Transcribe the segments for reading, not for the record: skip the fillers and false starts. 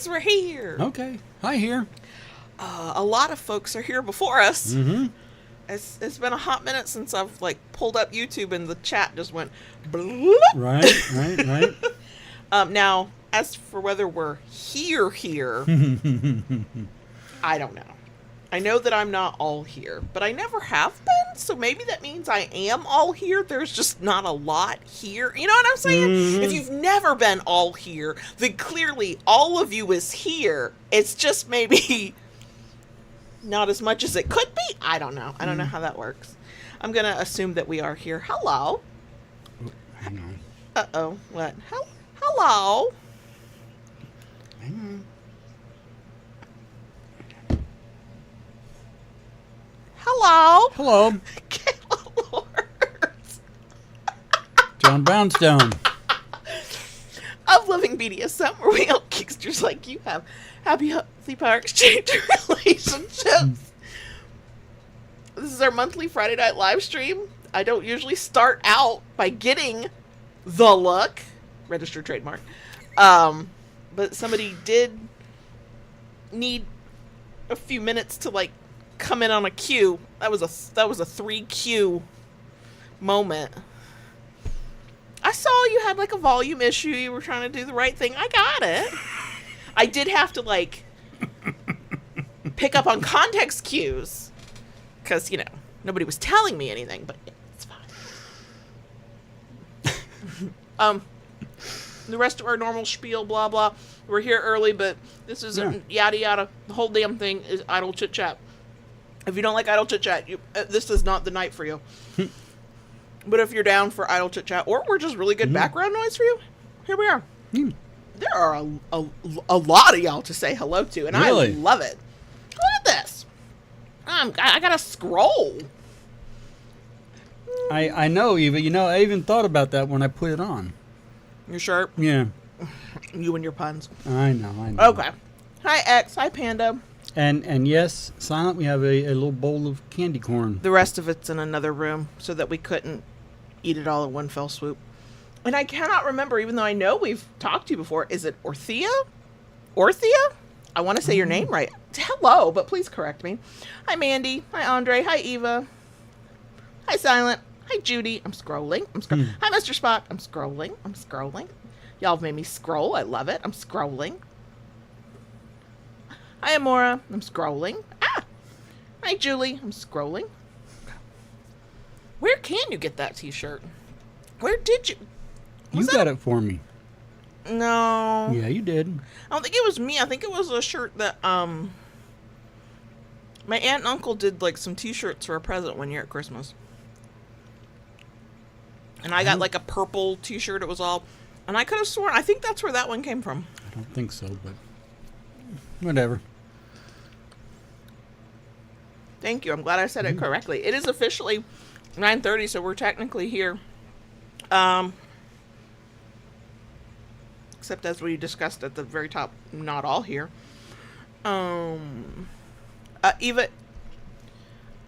We're here. Okay. Hi here. A lot of folks are here before us. Mm-hmm. It's been a hot minute since I've pulled up YouTube and the chat just went bloop. Right. Now, as for whether we're here, I don't know. I know that I'm not all here, but I never have been, so maybe that means I am all here. There's just not a lot here. You know what I'm saying? Mm-hmm. If you've never been all here, then clearly all of you is here. It's just maybe not as much as it could be. I don't know. I don't know how that works. I'm going to assume that we are here. Hello. Hang on. Uh-oh. What? Hello. Hang on. Hello. Hello. Kayla Lawrence. John Brownstone. Of Living BDSM, where we help kicksters like you have happy, healthy power exchange relationships. This is our monthly Friday night live stream. I don't usually start out by getting the look, registered trademark, but somebody did need a few minutes to come in on a cue. That was a 3Q moment. I saw you had a volume issue. You were trying to do the right thing. I got it. I did have to pick up on context cues because nobody was telling me anything. But it's fine. The rest of our normal spiel, blah blah. We're here early, but this isn't yada yada. The whole damn thing is idle chit chat. If you don't like idle chit chat, this is not the night for you. But if you're down for idle chit chat, or we're just really good background noise for you, here we are. There are a lot of y'all to say hello to, and really? I love it. Look at this. I gotta scroll. I know, Eva. I even thought about that when I put it on. You're sharp? Yeah. You and your puns. I know. Okay. Hi, X. Hi, Panda. And yes, Silent, we have a little bowl of candy corn. The rest of it's in another room so that we couldn't eat it all in one fell swoop. And I cannot remember, even though I know we've talked to you before. Is it Orthea? Orthea? I want to say your name right. Hello, but please correct me. Hi, Mandy. Hi, Andre. Hi, Eva. Hi, Silent. Hi, Judy. I'm scrolling. Hi, Mr. Spock. I'm scrolling. Y'all have made me scroll. I love it. I'm scrolling. Hi, Amora. I'm scrolling. Hi, Julie. I'm scrolling. Where can you get that t-shirt? Where did you... You got it for me. No. Yeah, you did. I don't think it was me. I think it was a shirt that, my aunt and uncle did, some t-shirts for a present one year at Christmas. And I got, a purple t-shirt. It was all... And I could have sworn... I think that's where that one came from. I don't think so, but... Whatever. Thank you. I'm glad I said it correctly. It is officially 9:30, so we're technically here. Except as we discussed at the very top, not all here. Eva,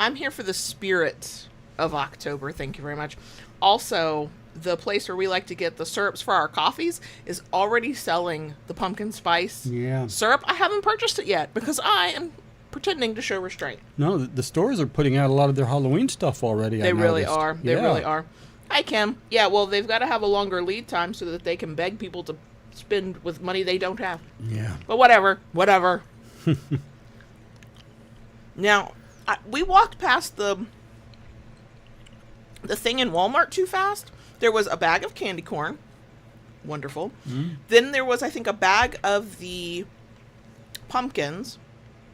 I'm here for the spirit of October. Thank you very much. Also, the place where we like to get the syrups for our coffees is already selling the pumpkin spice syrup. I haven't purchased it yet because I am pretending to show restraint. No, the stores are putting out a lot of their Halloween stuff already. They really are. They really are. Hi, Kim. Yeah, well, they've got to have a longer lead time so that they can beg people to spend with money they don't have. Yeah. But whatever. Now, we walked past the thing in Walmart too fast. There was a bag of candy corn. Wonderful. Then there was, I think, a bag of the pumpkins.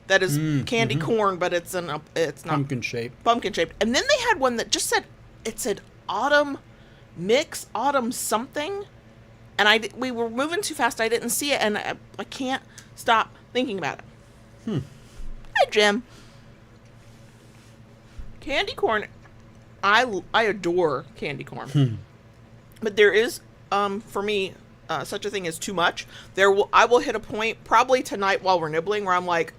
That is candy corn, but it's not pumpkin shaped. Pumpkin shaped. And then they had one that just said autumn mix, autumn something. And we were moving too fast. I didn't see it, and I can't stop thinking about it. Hi, Jim. Candy corn. I adore candy corn. But there is, for me, such a thing as too much. I will hit a point, probably tonight while we're nibbling, where I'm like,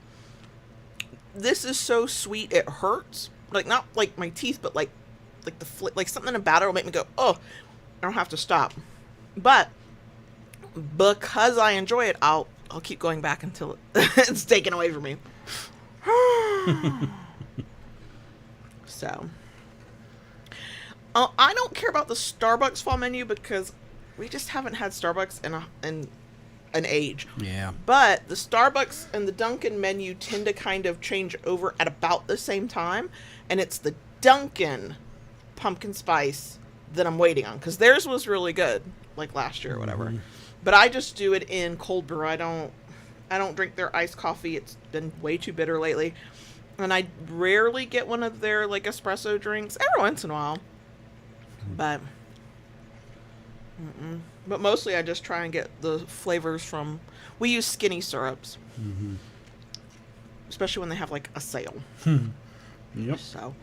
this is so sweet it hurts. Not my teeth, but something about it will make me go, oh, I don't have to stop. But because I enjoy it, I'll I'll keep going back until it's taken away from me. So, I don't care about the Starbucks fall menu because we just haven't had Starbucks in an age. Yeah. But the Starbucks and the Dunkin' menu tend to kind of change over at about the same time, and it's the Dunkin' pumpkin spice that I'm waiting on because theirs was really good, like last year or whatever. Mm-hmm. But I just do it in cold brew. I don't drink their iced coffee. It's been way too bitter lately. And I rarely get one of their like espresso drinks every once in a while. But mostly I just try and get the flavors from, we use skinny syrups. Mm-hmm. Especially when they have like a sale. Yep. So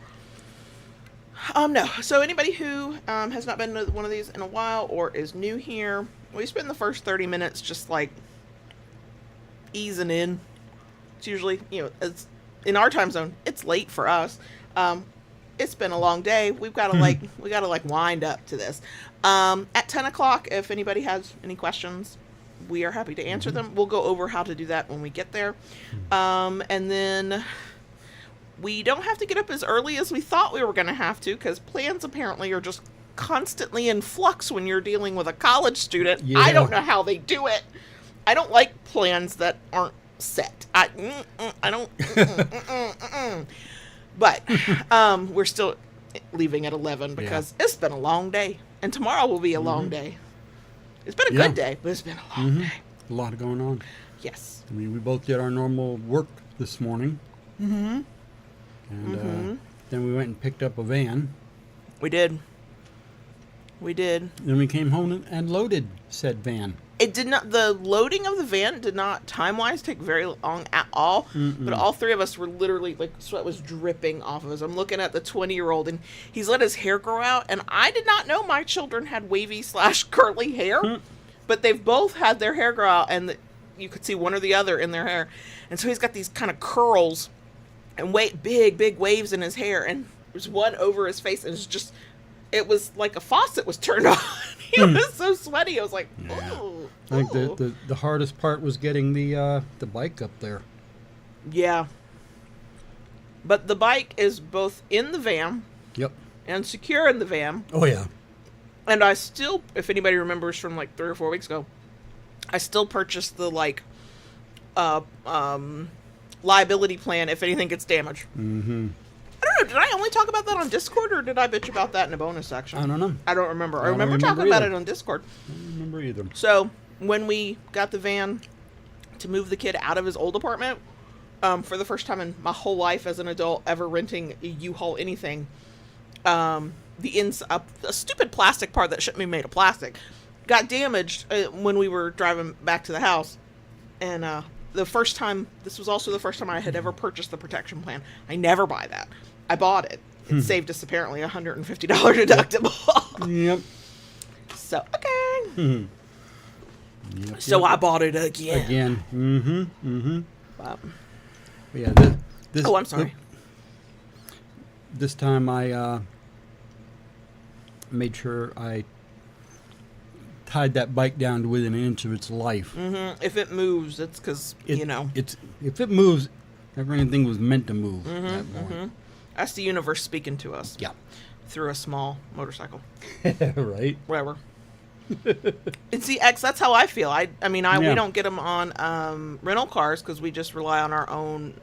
no. So anybody who has not been to one of these in a while or is new here, we spend the first 30 minutes just like easing in. It's usually, it's in our time zone, it's late for us. It's been a long day. We've got to wind up to this. At 10 o'clock, if anybody has any questions, we are happy to answer them. We'll go over how to do that when we get there. And then we don't have to get up as early as we thought we were going to have to because plans apparently are just constantly in flux when you're dealing with a college student. Yeah. I don't know how they do it. I don't like plans that aren't set. I don't. But we're still leaving at 11 because it's been a long day. And tomorrow will be a long day. It's been a good day, but it's been a long day. A lot going on. Yes. I mean, we both did our normal work this morning. And then we went and picked up a van. We did. Then we came home and loaded said van. It did not, the loading of the van did not time-wise take very long at all, but all three of us were literally, like, sweat was dripping off of us. I'm looking at the 20-year-old, and he's let his hair grow out, and I did not know my children had wavy/curly hair, but they've both had their hair grow out, and you could see one or the other in their hair, and so he's got these kind of curls and big waves in his hair, and there's one over his face, and it was like a faucet was turned on. He was so sweaty. I was like, ooh. I think the hardest part was getting the bike up there. Yeah. But the bike is both in the van. Yep. And secure in the van. Oh, yeah. And I still, if anybody remembers from like 3 or 4 weeks ago, I still purchased the like liability plan if anything gets damaged. Mm-hmm. I don't know, did I only talk about that on Discord or did I bitch about that in a bonus section? I don't know. I don't remember. I remember talking about it on Discord. I don't remember either. So when we got the van to move the kid out of his old apartment, for the first time in my whole life as an adult ever renting a U-Haul anything, a stupid plastic part that shouldn't be made of plastic got damaged when we were driving back to the house. And this was also the first time I had ever purchased the protection plan. I never buy that. I bought it. It saved us apparently $150 deductible. Yep. So, okay. Yep, So I bought it again. Yeah. This. Oh, I'm sorry. This time I made sure I tied that bike down to within an inch of its life. If it moves, it's because, if it moves, everything was meant to move. At that point. That's the universe speaking to us. Yeah. Through a small motorcycle. Right. Whatever. And see, that's how I feel. We don't get them on rental cars because we just rely on our own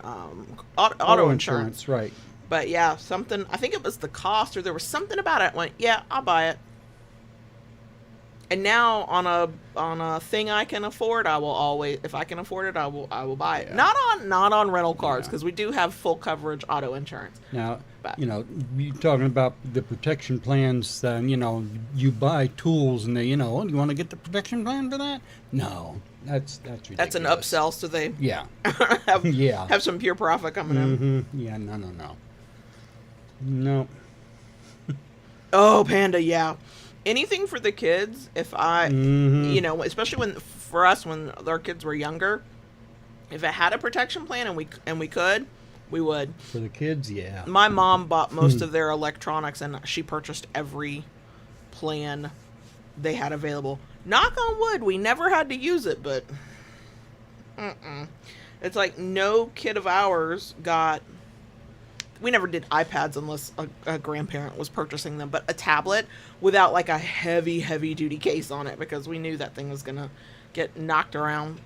auto insurance. Right. But yeah, I think it was the cost or there was something about it. I went, yeah, I'll buy it. And now on a thing I can afford, I will always, if I can afford it, I will buy it. Yeah. Not on rental cars because we do have full coverage auto insurance. Now, you're talking about the protection plans. You buy tools and they, you want to get the protection plan for that? No, that's ridiculous. That's an upsell, so they have some pure profit coming in. Yeah, no. Oh, Panda, yeah. Anything for the kids, if I, especially for us when our kids were younger, if it had a protection plan and we could, we would. For the kids, yeah. My mom bought most of their electronics and she purchased every plan they had available. Knock on wood, we never had to use it, but It's like no kid of ours got. We never did iPads unless a grandparent was purchasing them, but a tablet without like a heavy, heavy duty case on it because we knew that thing was gonna get knocked around,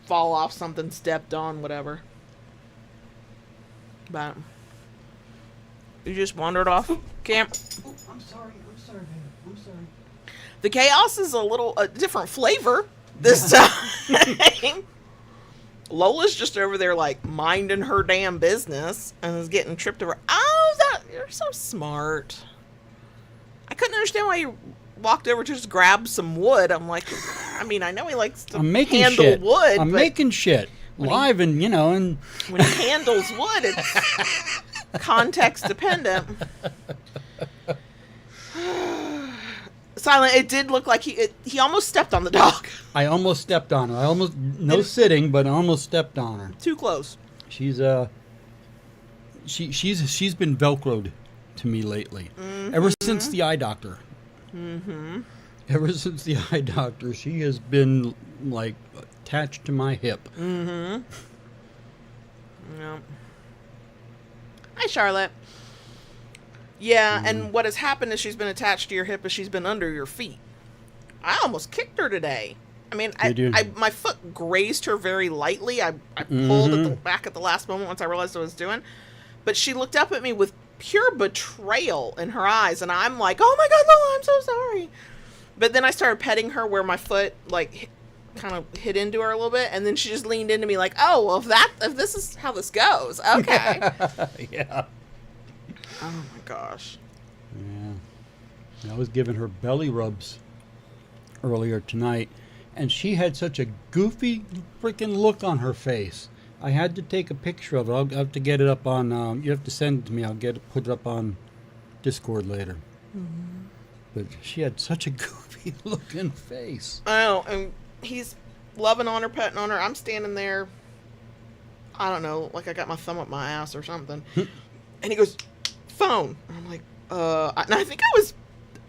fall off something, stepped on, whatever. But you just wandered off camp. Oh, I'm sorry, babe. I'm sorry. The chaos is a different flavor this time. Lola's just over there, like, minding her damn business and is getting tripped over. Oh, you're so smart. I couldn't understand why you walked over to just grab some wood. I'm like, I mean, I know he likes to handle wood. I'm making shit. Live and, and... When he handles wood, it's context dependent. Silent, it did look like he almost stepped on the dog. I almost stepped on her. Sitting, but I almost stepped on her. Too close. She's she's been Velcroed to me lately. Mm-hmm. Ever since the eye doctor. Mm-hmm. Ever since the eye doctor, she has been, like, attached to my hip. Mm-hmm. Yep. Hi, Charlotte. Yeah, and what has happened is she's been attached to your hip as she's been under your feet. I almost kicked her today. I mean, my foot grazed her very lightly. I pulled back at the last moment once I realized what I was doing. But she looked up at me with pure betrayal in her eyes, and I'm like, oh my God, Lola, I'm so sorry. But then I started petting her where my foot, like, kind of hit into her a little bit, and then she just leaned into me like, oh, well, if this is how this goes, okay. Yeah. Oh my gosh. Yeah. I was giving her belly rubs earlier tonight, and she had such a goofy freaking look on her face. I had to take a picture of it. I'll have to get it up on, you have to send it to me. I'll put it up on Discord later. Mm-hmm. But she had such a goofy looking face. Oh, and he's loving on her, petting on her. I'm standing there, I don't know, like I got my thumb up my ass or something. And he goes, phone. And I'm like, and I think I was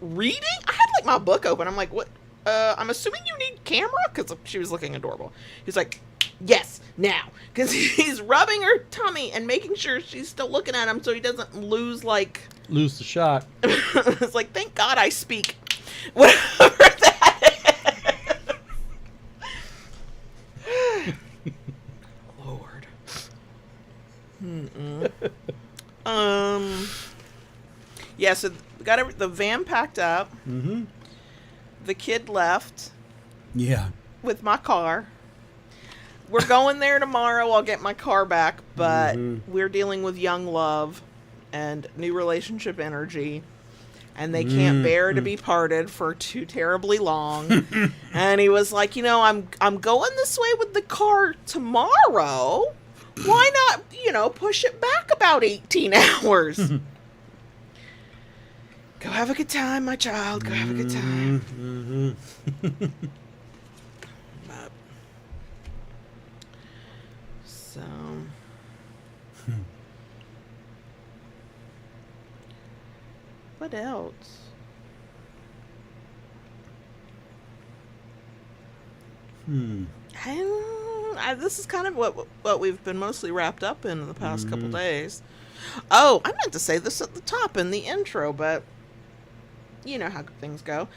reading. I had like my book open. I'm like, what? I'm assuming you need camera? Because she was looking adorable. He's like, yes, now. Because he's rubbing her tummy and making sure she's still looking at him so he doesn't lose the shot. It's like, thank God I speak. Whatever that is. Lord. Yeah, so got the van packed up. Mm-hmm. The kid left. Yeah. With my car. We're going there tomorrow. I'll get my car back, but we're dealing with young love and new relationship energy, and they can't bear to be parted for too terribly long. And he was like, I'm going this way with the car tomorrow. Why not, push it back about 18 hours? Go have a good time, my child. Go have a good time. So. What else? This is kind of what we've been mostly wrapped up in the past couple days. Oh, I meant to say this at the top in the intro, but you know how things go.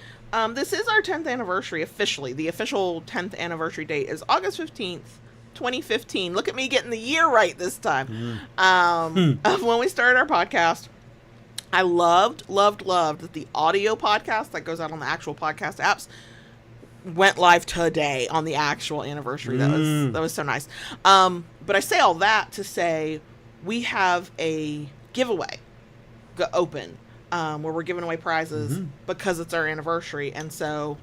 This is our 10th anniversary officially. The official 10th anniversary date is August 15th, 2015. Look at me getting the year right this time. Of when we started our podcast. I loved that the audio podcast that goes out on the actual podcast apps went live today on the actual anniversary. That was so nice. But I say all that to say we have a giveaway open where we're giving away prizes because it's our anniversary. And so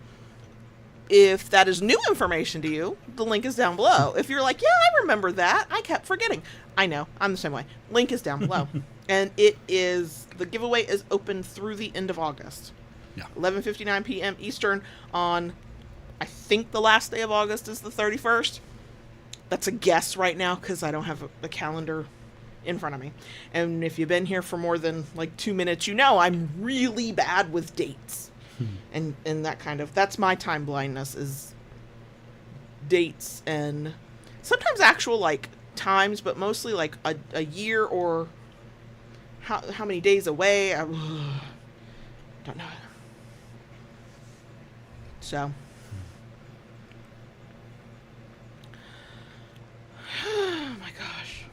if that is new information to you, the link is down below. If you're like, yeah, I remember that. I kept forgetting. I know. I'm the same way. Link is down below. And the giveaway is open through the end of August. Yeah. 11:59 p.m. Eastern on, I think the last day of August is the 31st. That's a guess right now because I don't have the calendar in front of me. And if you've been here for more than 2 minutes, I'm really bad with dates. And that that's my time blindness is dates and sometimes actual like times, but mostly like a year or how many days away. I don't know. So. Oh my gosh.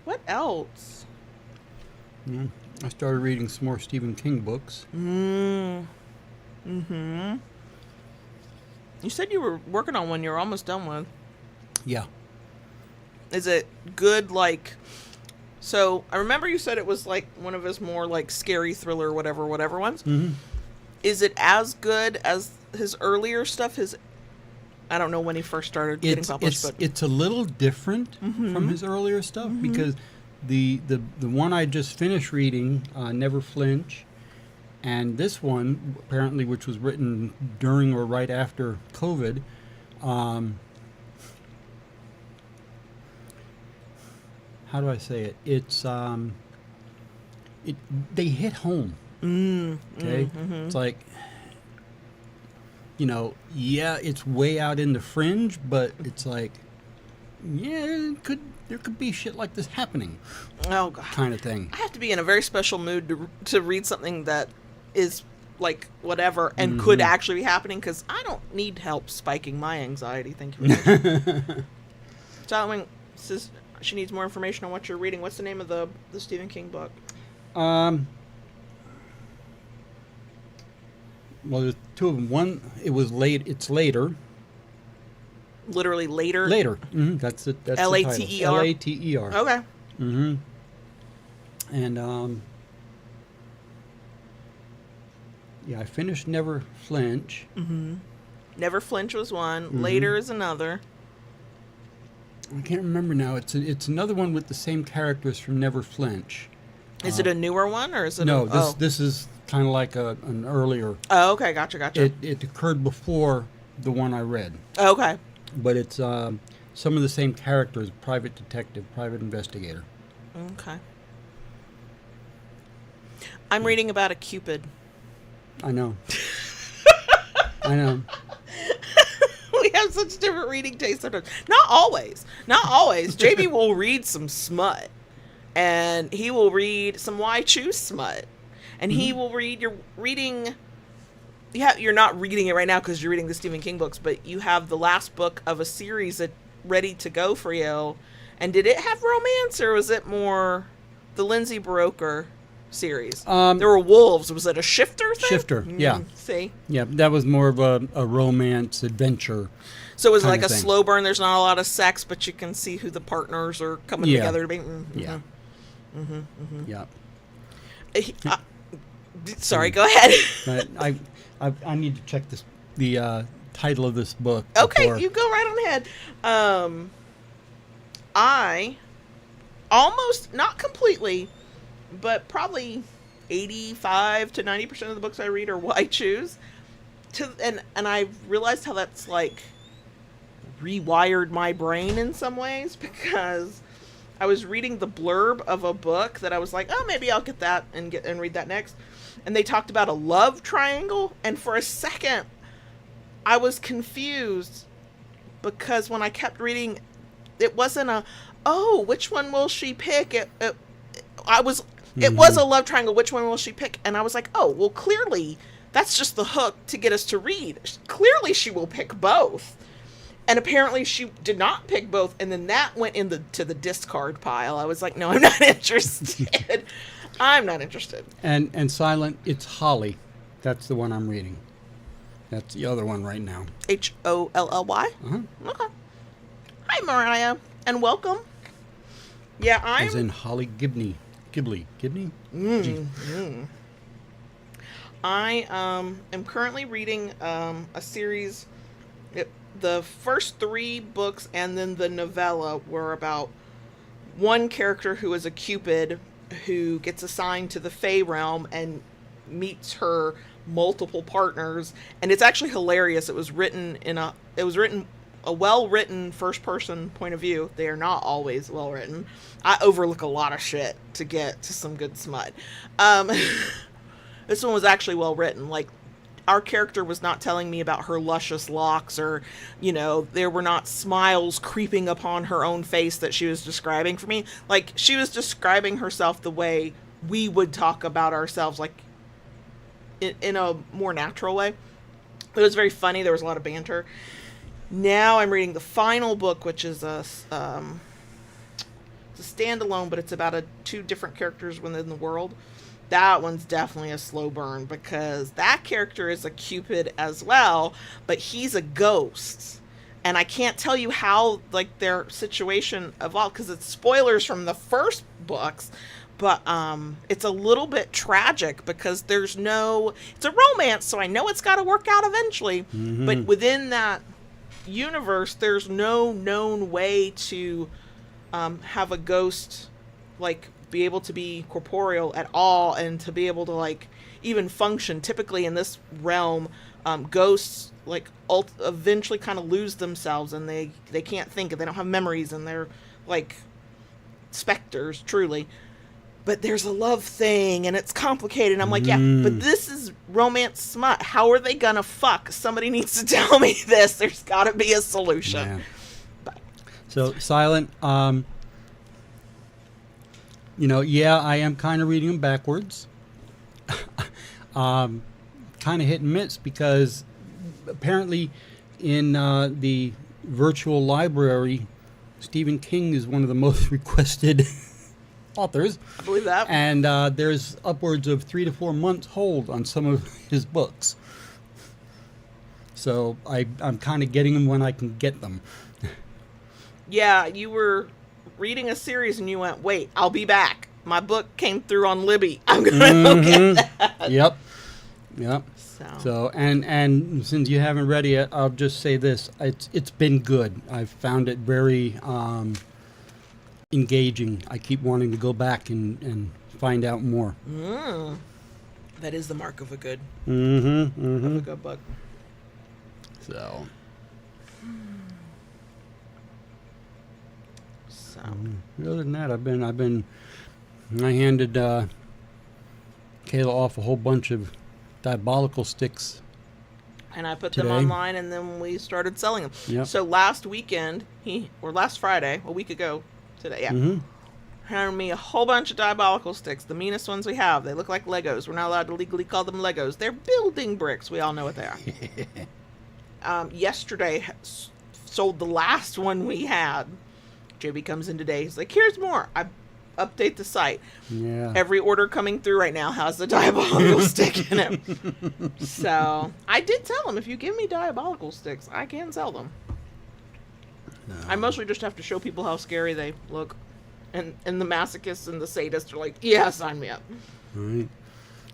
What else? I started reading some more Stephen King books. You said you were working on one you're almost done with. Yeah. Is it good, like... So, I remember you said it was, like, one of his more, like, scary thriller whatever ones. Mm-hmm. Is it as good as his earlier stuff? I don't know when he first started getting published, but... It's a little different from his earlier stuff, because the one I just finished reading, Never Flinch, and this one, apparently, which was written during or right after COVID, how do I say it? It's they hit home. Okay, it's like, it's way out in the fringe, but it's like, yeah, there could be shit like this happening. Oh god, kind of thing. I have to be in a very special mood to read something that is like whatever and could actually be happening, because I don't need help spiking my anxiety. Thank you very much. So says she needs more information on what you're reading. What's the name of the Stephen King book? Well, there's two of them. One, it's later. Literally later? Later. Mm-hmm. That's it. That's Later? Later. Okay. Mm-hmm. And, I finished Never Flinch. Never Flinch was one. Later is another. I can't remember now. It's another one with the same characters from Never Flinch. Is it a newer one, or is it no? This is kind of like an earlier. Oh, okay, gotcha. It occurred before the one I read. Okay. But it's some of the same characters: private detective, private investigator. Okay. I'm reading about a Cupid. I know. I know. We have such different reading tastes sometimes. Not always. JB will read some smut. And he will read some Why Choose smut. And he will read, you're not reading it right now because you're reading the Stephen King books, but you have the last book of a series ready to go for you. And did it have romance, or was it more the Lindsay Broker series? There were wolves. Was it a shifter thing? Shifter, yeah. See? Yeah, that was more of a romance adventure. So it was like a slow burn. There's not a lot of sex, but you can see who the partners are coming together to be. Yeah. Yeah. Sorry, go ahead. But I need to check the title of this book. Okay, before. you go right on ahead. I almost, not completely, but probably 85 to 90% of the books I read are what I choose. And I realized how that's like rewired my brain in some ways, because I was reading the blurb of a book that I was like, oh, maybe I'll get that and read that next. And they talked about a love triangle, and for a second I was confused, because when I kept reading, it wasn't which one will she pick? It was a love triangle. Which one will she pick? And I was like, oh, well, clearly that's just the hook to get us to read. Clearly she will pick both. And apparently she did not pick both, and then that went to the discard pile. I was like, no, I'm not interested. I'm not interested. And Silent, it's Holly. That's the one I'm reading. That's the other one right now. Holly? Uh-huh. Okay. Hi, Mariah, and welcome. Yeah, As in Holly Gibney. Gibney? I am currently reading a series. The first 3 books and then the novella were about one character who is a Cupid who gets assigned to the Fae realm and meets her multiple partners, and it's actually hilarious. It was written a well-written first-person point of view. They are not always well-written. I overlook a lot of shit to get to some good smut. This one was actually well-written. Like, our character was not telling me about her luscious locks, or, you know, there were not smiles creeping upon her own face that she was describing for me. Like, she was describing herself the way we would talk about ourselves, like, in a more natural way. It was very funny. There was a lot of banter. Now I'm reading the final book, which is it's a standalone, but it's about two different characters within the world. That one's definitely a slow burn, because that character is a Cupid as well, but he's a ghost. And I can't tell you how, like, their situation evolved, because it's spoilers from the first books, but it's a little bit tragic, because it's a romance, so I know it's got to work out eventually. Mm-hmm. But within that universe, there's no known way to have a ghost, like, be able to be corporeal at all, and to be able to, like, even function. Typically in this realm, ghosts, like, eventually kind of lose themselves, and they can't think, and they don't have memories, and they're like specters, truly. But there's a love thing, and it's complicated. And I'm like, yeah, but this is romance smut. How are they gonna fuck? Somebody needs to tell me this. There's gotta be a solution. Yeah. So, Silent, you know, yeah, I am kind of reading them backwards. Kind of hit and miss, because apparently in the virtual library, Stephen King is one of the most requested authors. I believe that. And there's upwards of 3 to 4 months hold on some of his books. So I'm kind of getting them when I can get them. Yeah, you were reading a series and you went, wait, I'll be back. My book came through on Libby. I'm going to go get that. Yep. So, So and since you haven't read it yet, I'll just say this. It's been good. I've found it very engaging. I keep wanting to go back and find out more. That is the mark of a good, Mm-hmm. of a Mm-hmm. good book. So. Other than that, I handed Kayla off a whole bunch of diabolical sticks. And I put Today. them online, and then we started selling them. Yep. So last weekend, last Friday, a week ago today, yeah, Mm-hmm. handed me a whole bunch of diabolical sticks, the meanest ones we have. They look like Legos. We're not allowed to legally call them Legos. They're building bricks. We all know what they are. Yesterday, sold the last one we had. JB comes in today. He's like, here's more. I update the site. Yeah. Every order coming through right now has the diabolical stick in it. So I did tell him, if you give me diabolical sticks, I can sell them. I mostly just have to show people how scary they look. And the masochists and the sadists are like, yeah, sign me up. Right.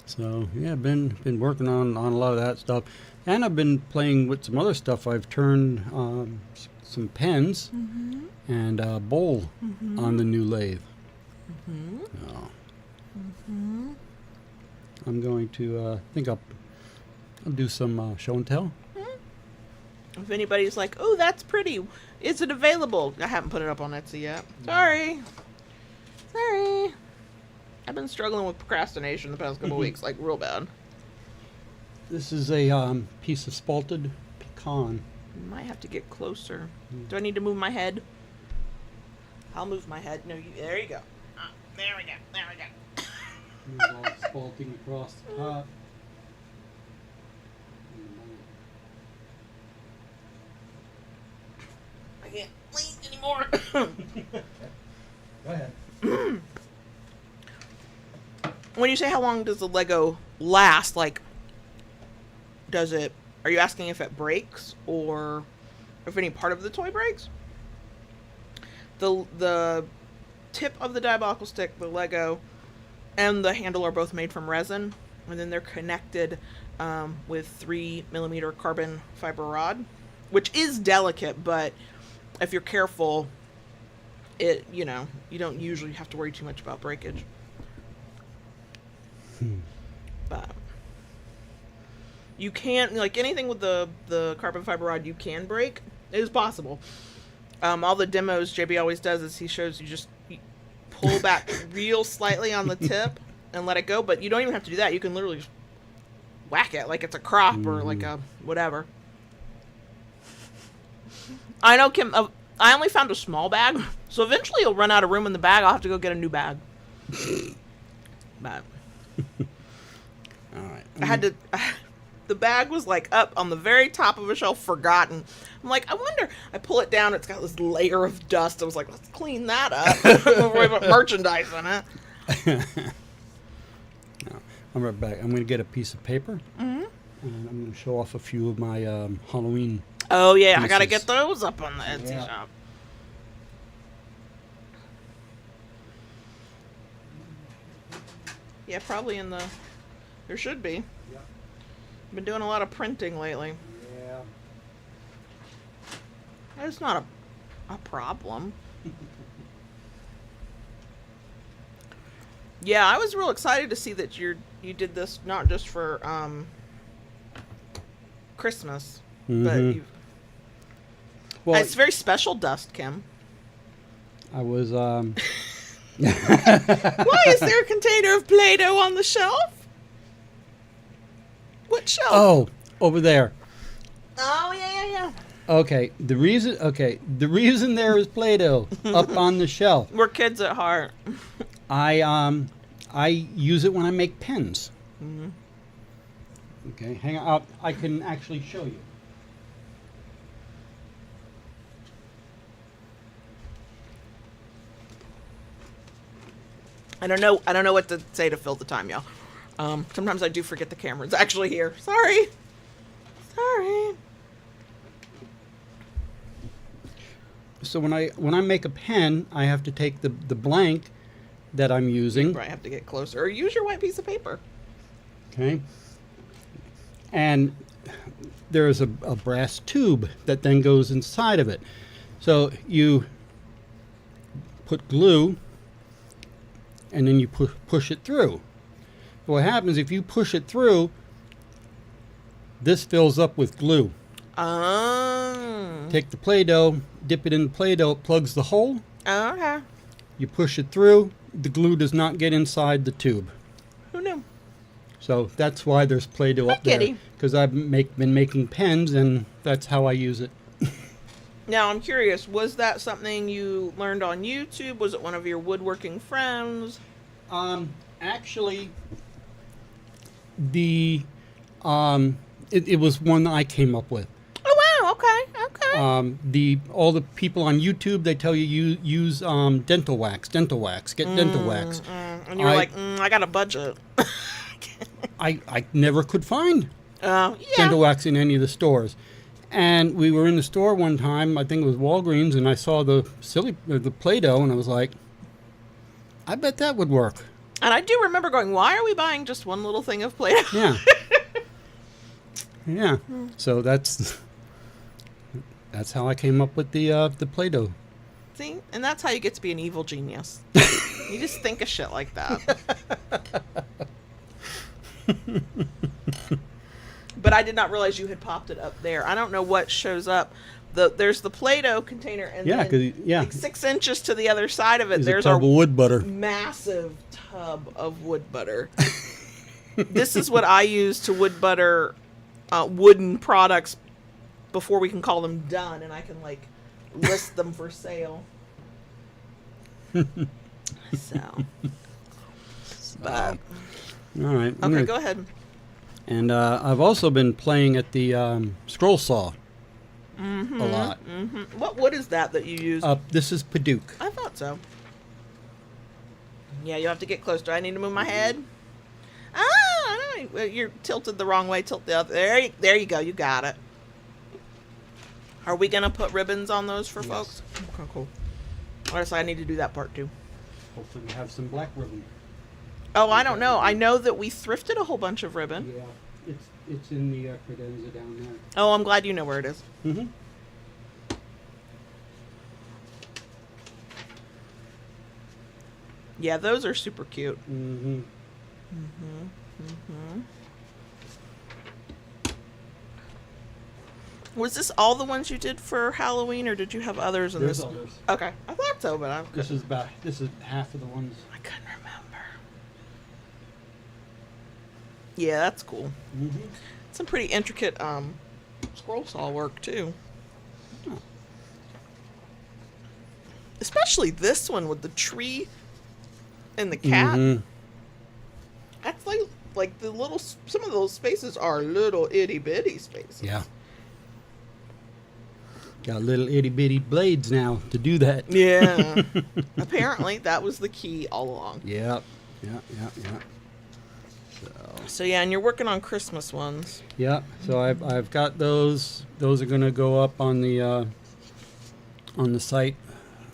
So yeah, been working on a lot of that stuff, and I've been playing with some other stuff. I've turned some pens and a bowl on the new lathe. So, I'm going to think I'll do some show and tell. If anybody's like, oh, that's pretty, is it available? I haven't put it up on Etsy yet. Sorry. I've been struggling with procrastination the past couple weeks, like real bad. This is a piece of spalted pecan. Might have to get closer. Do I need to move my head? I'll move my head. No, there you go. There we go. There's all spalting across the top. I can't lean anymore. Go ahead. When you say how long does the Lego last, like, are you asking if it breaks or if any part of the toy breaks? The tip of the diabolical stick, the Lego, and the handle are both made from resin, and then they're connected with 3mm carbon fiber rod, which is delicate, but if you're careful, you don't usually have to worry too much about breakage. But you can't, like, anything with the carbon fiber rod you can break. It is possible. All the demos JB always does is he shows you just pull back real slightly on the tip and let it go, but you don't even have to do that. You can literally just whack it like it's a crop or like a whatever. I know, Kim. I only found a small bag, so eventually you'll run out of room in the bag. I'll have to go get a new bag. But All right. I had to. The bag was like up on the very top of a shelf, forgotten. I'm like, I wonder. I pull it down. It's got this layer of dust. I was like, let's clean that up before we put merchandise in it. No, I'm right back. I'm going to get a piece of paper, Mm-hmm. and I'm going to show off a few of my Halloween. Oh yeah, I gotta pieces. get those up on the Etsy Yeah. shop. Yeah, probably in the. There should be. Yeah. Been doing a lot of printing lately. Yeah. It's not a problem. Yeah, I was real excited to see that you did this not just for Christmas, but Mhm. you. Well, It's very special dust, Kim. I was. Why is there a container of Play-Doh on the shelf? What shelf? Oh, over there. Oh yeah. Okay, the reason there is Play-Doh up on the shelf. We're kids at heart. I use it when I make pens. Mm-hmm. Okay, hang on. I can actually show you. I don't know what to say to fill the time, y'all. Sometimes I do forget the camera's actually here. Sorry. So when I make a pen, I have to take the blank that I'm using. Right, I have to get closer. Or use your white piece of paper. Okay. And there's a brass tube that then goes inside of it. So you put glue and then you push it through. What happens if you push it through, this fills up with glue. Oh. Take the Play-Doh, dip it in the Play-Doh, it plugs the hole. Okay. You push it through, the glue does not get inside the tube. Who knew? So that's why there's Play-Doh Hi, up there. kitty. Because I've been making pens, and that's how I use it. Now, I'm curious, was that something you learned on YouTube? Was it one of your woodworking friends? Actually, it was one I came up with. Oh, wow. Okay. All the people on YouTube, they tell you use dental wax, get dental wax. And you were like, I got a budget. I never could find Yeah. dental wax in any of the stores. And we were in the store one time, I think it was Walgreens, and I saw the Play-Doh, and I was like, I bet that would work. And I do remember going, why are we buying just one little thing of Play-Doh? Yeah. Yeah. So that's how I came up with the Play-Doh. See? And that's how you get to be an evil genius. You just think of shit like that. But I did not realize you had popped it up there. I don't know what shows up. There's the Play-Doh container, and Yeah, then 'cause- yeah. like 6 inches to the other side of it, There's there's a tub our of wood butter. massive tub of wood butter. This is what I use to wood butter wooden products before we can call them done, and I can like list them for sale. So, but All right. okay, go ahead. And I've also been playing at the scroll saw a lot. What wood is that you use? This is Paduke. I thought so. Yeah, you have to get close. Do I need to move my head? Ah, no, you're tilted the wrong way. Tilt the other. There you go. You got it. Are we gonna put ribbons on those for folks? Okay, cool. All right, so I need to do that part too. Hopefully we have some black ribbon. Oh, I don't know. I know that we thrifted a whole bunch of ribbon. Yeah, it's in the credenza down there. Oh, I'm glad you know where it is. Mm-hmm. Yeah, those are super cute. Mm-hmm. Was this all the ones you did for Halloween, or did you have others in There's this? others. Okay, I thought so, but I This is half of the ones. couldn't remember. Yeah, that's cool. Mm-hmm. Some pretty intricate scroll saw work too. Oh. Especially this one with the tree and the cat. Mm-hmm. That's like the little. Some of those spaces are little itty bitty spaces. Yeah. Got little itty bitty blades now to do that. Yeah. Apparently, that was the key all along. Yeah. So yeah, and you're working on Christmas ones. Yeah. So I've got those. Those are gonna go up on the site.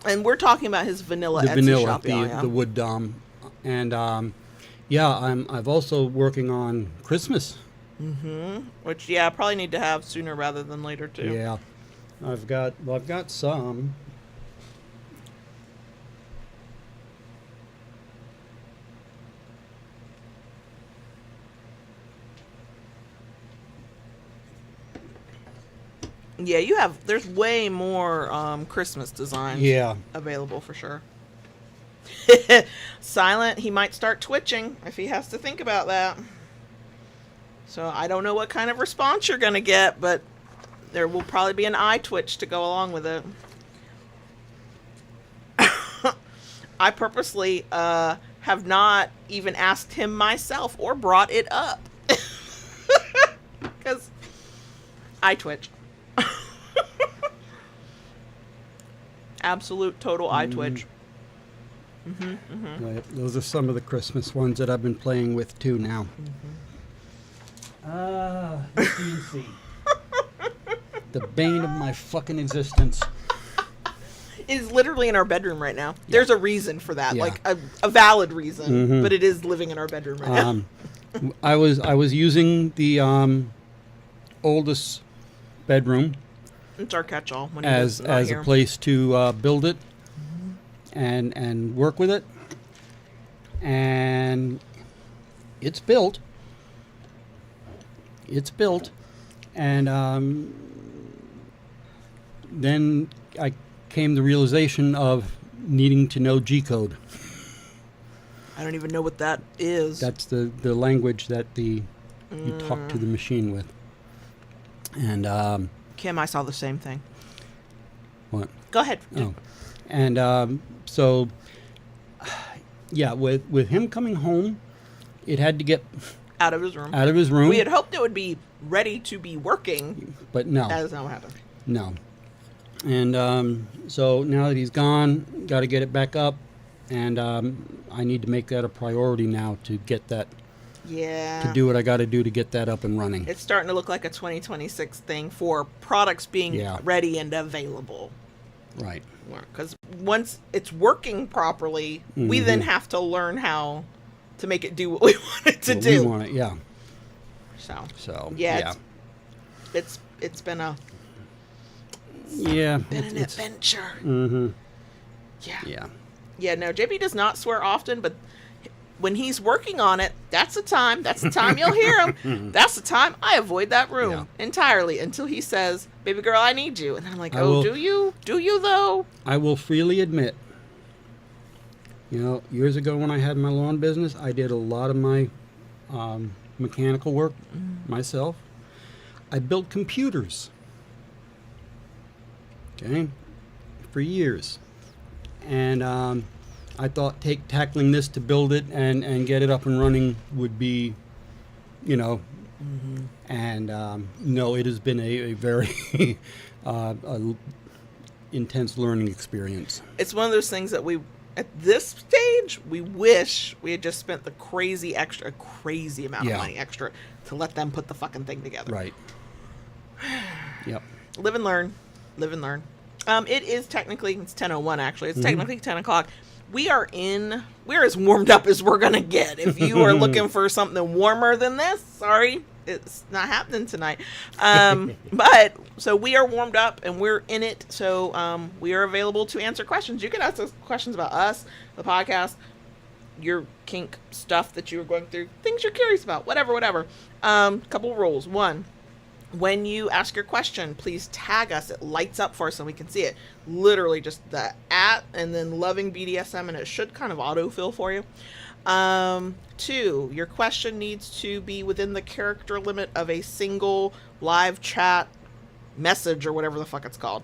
And we're talking about his vanilla The Etsy vanilla, shop, the wood dom, and I've also working on Christmas. Mm-hmm. Which I probably need to have sooner rather than later too. Yeah. I've got some. Yeah, there's way more Christmas designs Yeah. available for sure. Silent, he might start twitching if he has to think about that. So I don't know what kind of response you're going to get, but there will probably be an eye twitch to go along with it. I purposely have not even asked him myself or brought it up. Because I twitch. Absolute total eye twitch. Right. Those are some of the Christmas ones that I've been playing with too now. See. The bane of my fucking existence. It is literally in our bedroom right now. There's a reason for that, Yeah. like a valid reason, but it is living in our bedroom right now. I was using the oldest bedroom It's our catch-all when as a place to build it and work with it, and it's built, and then I came to the realization of needing to know G-code. I don't even know what that is. That's the language that you talk to the machine with. And Kim, I saw the same thing. what? Go ahead. Oh, and so yeah, with him coming home, it had to get Out of his room. out of his room. We had hoped it would be ready to be working. But no. That is not what happened. No. And so now that he's gone, got to get it back up, and I need to make that a priority now to get that, Yeah. to do what I got to do to get that up and running. It's starting to look like a 2026 thing for products being ready and available. Right. Because once it's working properly, we then have to learn how to make it do what we want it to do. We want it, yeah. So yeah. It's been a an adventure. Mm-hmm. Yeah. Yeah. No, JP does not swear often, but when he's working on it, that's the time you'll hear him. That's the time I avoid that room entirely until he says, "Baby girl, I need you." And then I'm like, do you? Do you though? I will freely admit, years ago when I had my lawn business, I did a lot of my mechanical work myself. I built computers. Okay, for years. And I thought tackling this to build it and get it up and running would be, and no, it has been a very intense learning experience. It's one of those things that at this stage, we wish we had just spent a crazy amount of money extra to let them put the fucking thing together. Right. Yep. Live and learn. It is technically, it's 10:01 actually. It's technically 10 o'clock. We're as warmed up as we're going to get. If you are looking for something warmer than this, sorry, it's not happening tonight. But, so we are warmed up and we're in it. So we are available to answer questions. You can ask us questions about us, the podcast, your kink stuff that you were going through, things you're curious about, whatever. Couple rules. One, when you ask your question, please tag us. It lights up for us so we can see it. Literally just the @ and then loving BDSM, and it should kind of autofill for you. 2, your question needs to be within the character limit of a single live chat message or whatever the fuck it's called.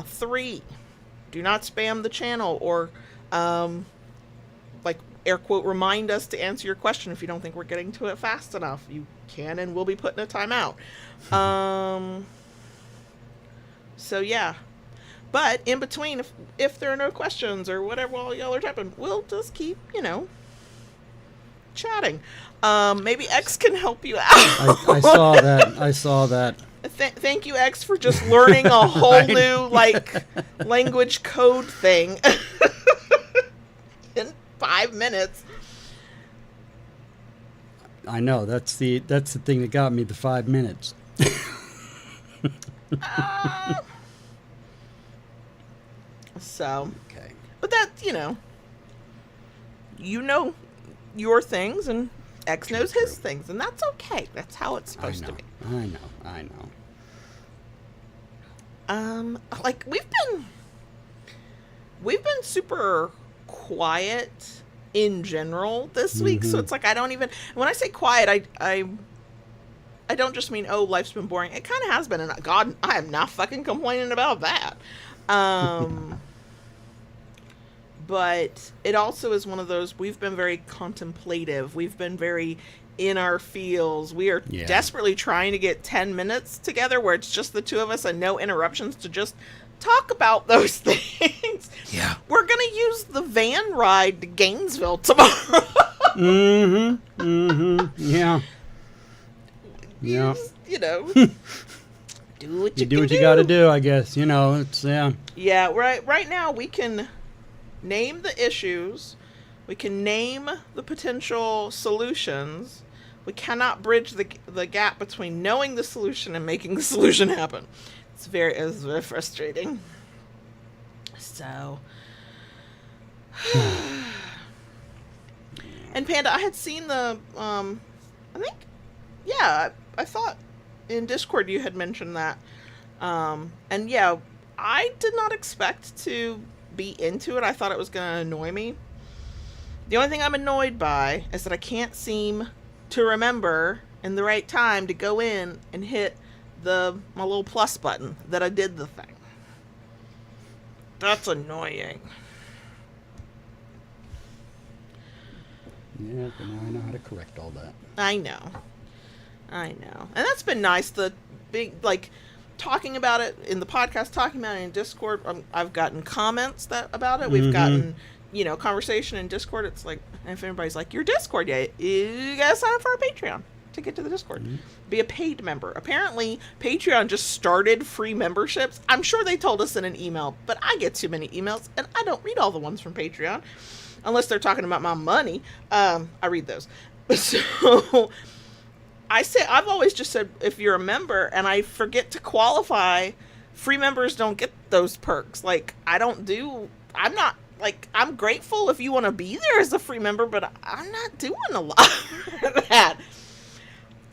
3, do not spam the channel or, like, air quote, remind us to answer your question if you don't think we're getting to it fast enough. You can and will be put in a timeout. So, yeah. But in between, if there are no questions or whatever while y'all are typing, we'll just keep, chatting. Maybe X can help you out. I saw that. I saw that. Thank you, X, for just learning a whole new, language code thing in 5 minutes. I know. That's the thing that got me, the 5 minutes. So, Okay. but that's, your things and X knows his things, and that's okay. That's how it's supposed to be. I know. We've been super quiet in general this week, so it's like I don't even, when I say quiet, I don't just mean, oh, life's been boring. It kind of has been, and God, I am not fucking complaining about that. But it also is one of those, we've been very contemplative. We've been very in our feels. We are desperately trying to get 10 minutes together where it's just the two of us and no interruptions to just talk about those things. Yeah. We're going to use the van ride to Gainesville tomorrow. Yeah. Yeah. Do what you do what you got to do, I guess. It's Yeah, right now we can name the issues. We can name the potential solutions. We cannot bridge the gap between knowing the solution and making the solution happen. It's very frustrating. So, and Panda, I had seen the I thought in Discord you had mentioned that, and yeah, I did not expect to be into it. I thought it was going to annoy me. The only thing I'm annoyed by is that I can't seem to remember in the right time to go in and hit my little plus button that I did the thing. That's annoying. Yeah, but now I know how to correct all that. I know. And that's been nice. The big, talking about it in the podcast, talking about it in Discord. I've gotten comments about it. We've gotten, conversation in Discord. It's like, if anybody's like, your Discord, you gotta sign up for our Patreon to get to the Discord. Be a paid member. Apparently, Patreon just started free memberships. I'm sure they told us in an email, but I get too many emails, and I don't read all the ones from Patreon. Unless they're talking about my money. I read those. So, I've always just said, if you're a member, and I forget to qualify, free members don't get those perks. I'm grateful if you want to be there as a free member, but I'm not doing a lot of that.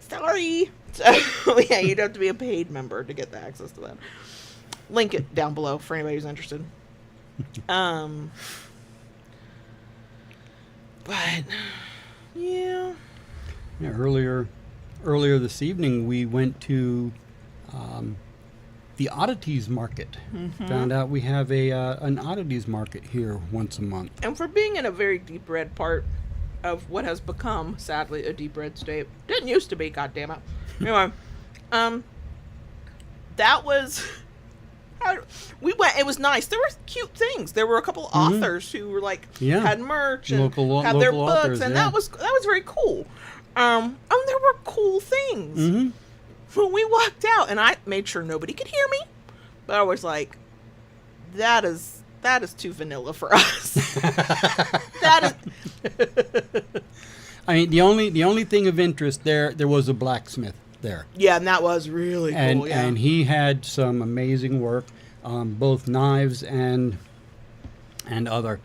Sorry. So, yeah, you'd have to be a paid member to get the access to that. Link it down below for anybody who's interested. But, yeah. Yeah, earlier this evening, we went to the oddities market. Found out we have an oddities market here once a month. And for being in a very deep red part of what has become, sadly, a deep red state, didn't used to be, goddammit. Anyway, that was... We went. It was nice. There were cute things. There were a couple authors who were had merch and had their books, authors, and that was very cool. And there were cool things. When we walked out, and I made sure nobody could hear me, but I was like, "That is too vanilla for us." That is. I mean, the only thing of interest there was a blacksmith there. Yeah, and that was really cool. Yeah. And he had some amazing work, both knives and other.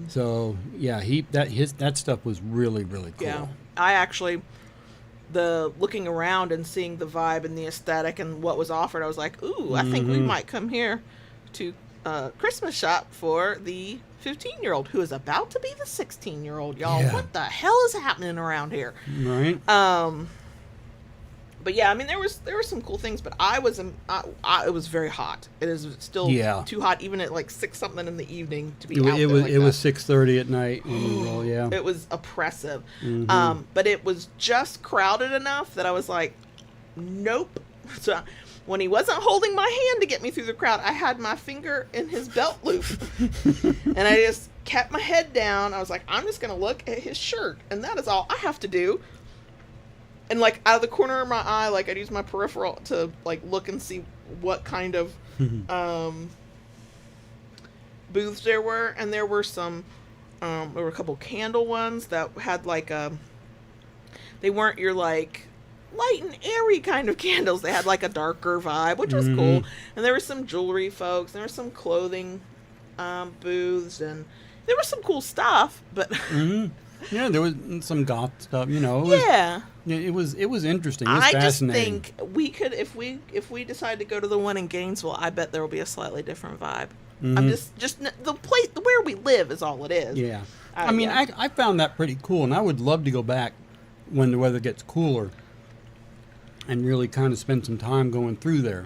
So yeah, that stuff was really, really cool. Yeah, I actually, looking around and seeing the vibe and the aesthetic and what was offered, I was like, ooh, I think we might come here to Christmas shop for the 15-year-old who is about to be the 16-year-old, y'all. Yeah. What the hell is happening around here? Right. But yeah, I mean, there were some cool things, but it was very hot. It is still too hot, even at like 6 something in the evening to be out there like it was 6:30 at night when we roll, yeah. It was oppressive. Mm-hmm. But it was just crowded enough that I was like, nope. So when he wasn't holding my hand to get me through the crowd, I had my finger in his belt loop. And I just kept my head down. I was like, I'm just going to look at his shirt. And that is all I have to do. And like out of the corner of my eye, like I'd use my peripheral to like look and see what kind of booths there were. And there were some, there were a couple candle ones that had like they weren't your like light and airy kind of candles. They had like a darker vibe, which was cool. And there was some jewelry folks. There was some clothing booths, and there was some cool stuff. But yeah, there was some goth stuff. You know. It was interesting. It was I fascinating. just think we could, if we decide to go to the one in Gainesville, I bet there will be a slightly different vibe. I'm just the place where we live is all it is. Yeah. I mean, I found that pretty cool, and I would love to go back when the weather gets cooler and really kind of spend some time going through there.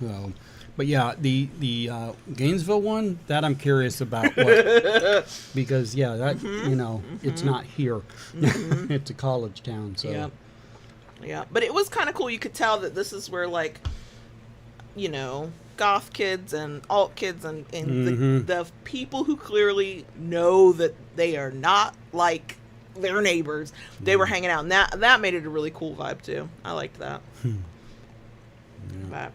So, but yeah, the Gainesville one, that I'm curious about, because that you know, it's not here. It's a college town, so yeah. But it was kind of cool. You could tell that this is where, like, you know, goth kids and alt kids and the people who clearly know that they are not like their neighbors, they were hanging out, and that made it a really cool vibe too. I liked that. But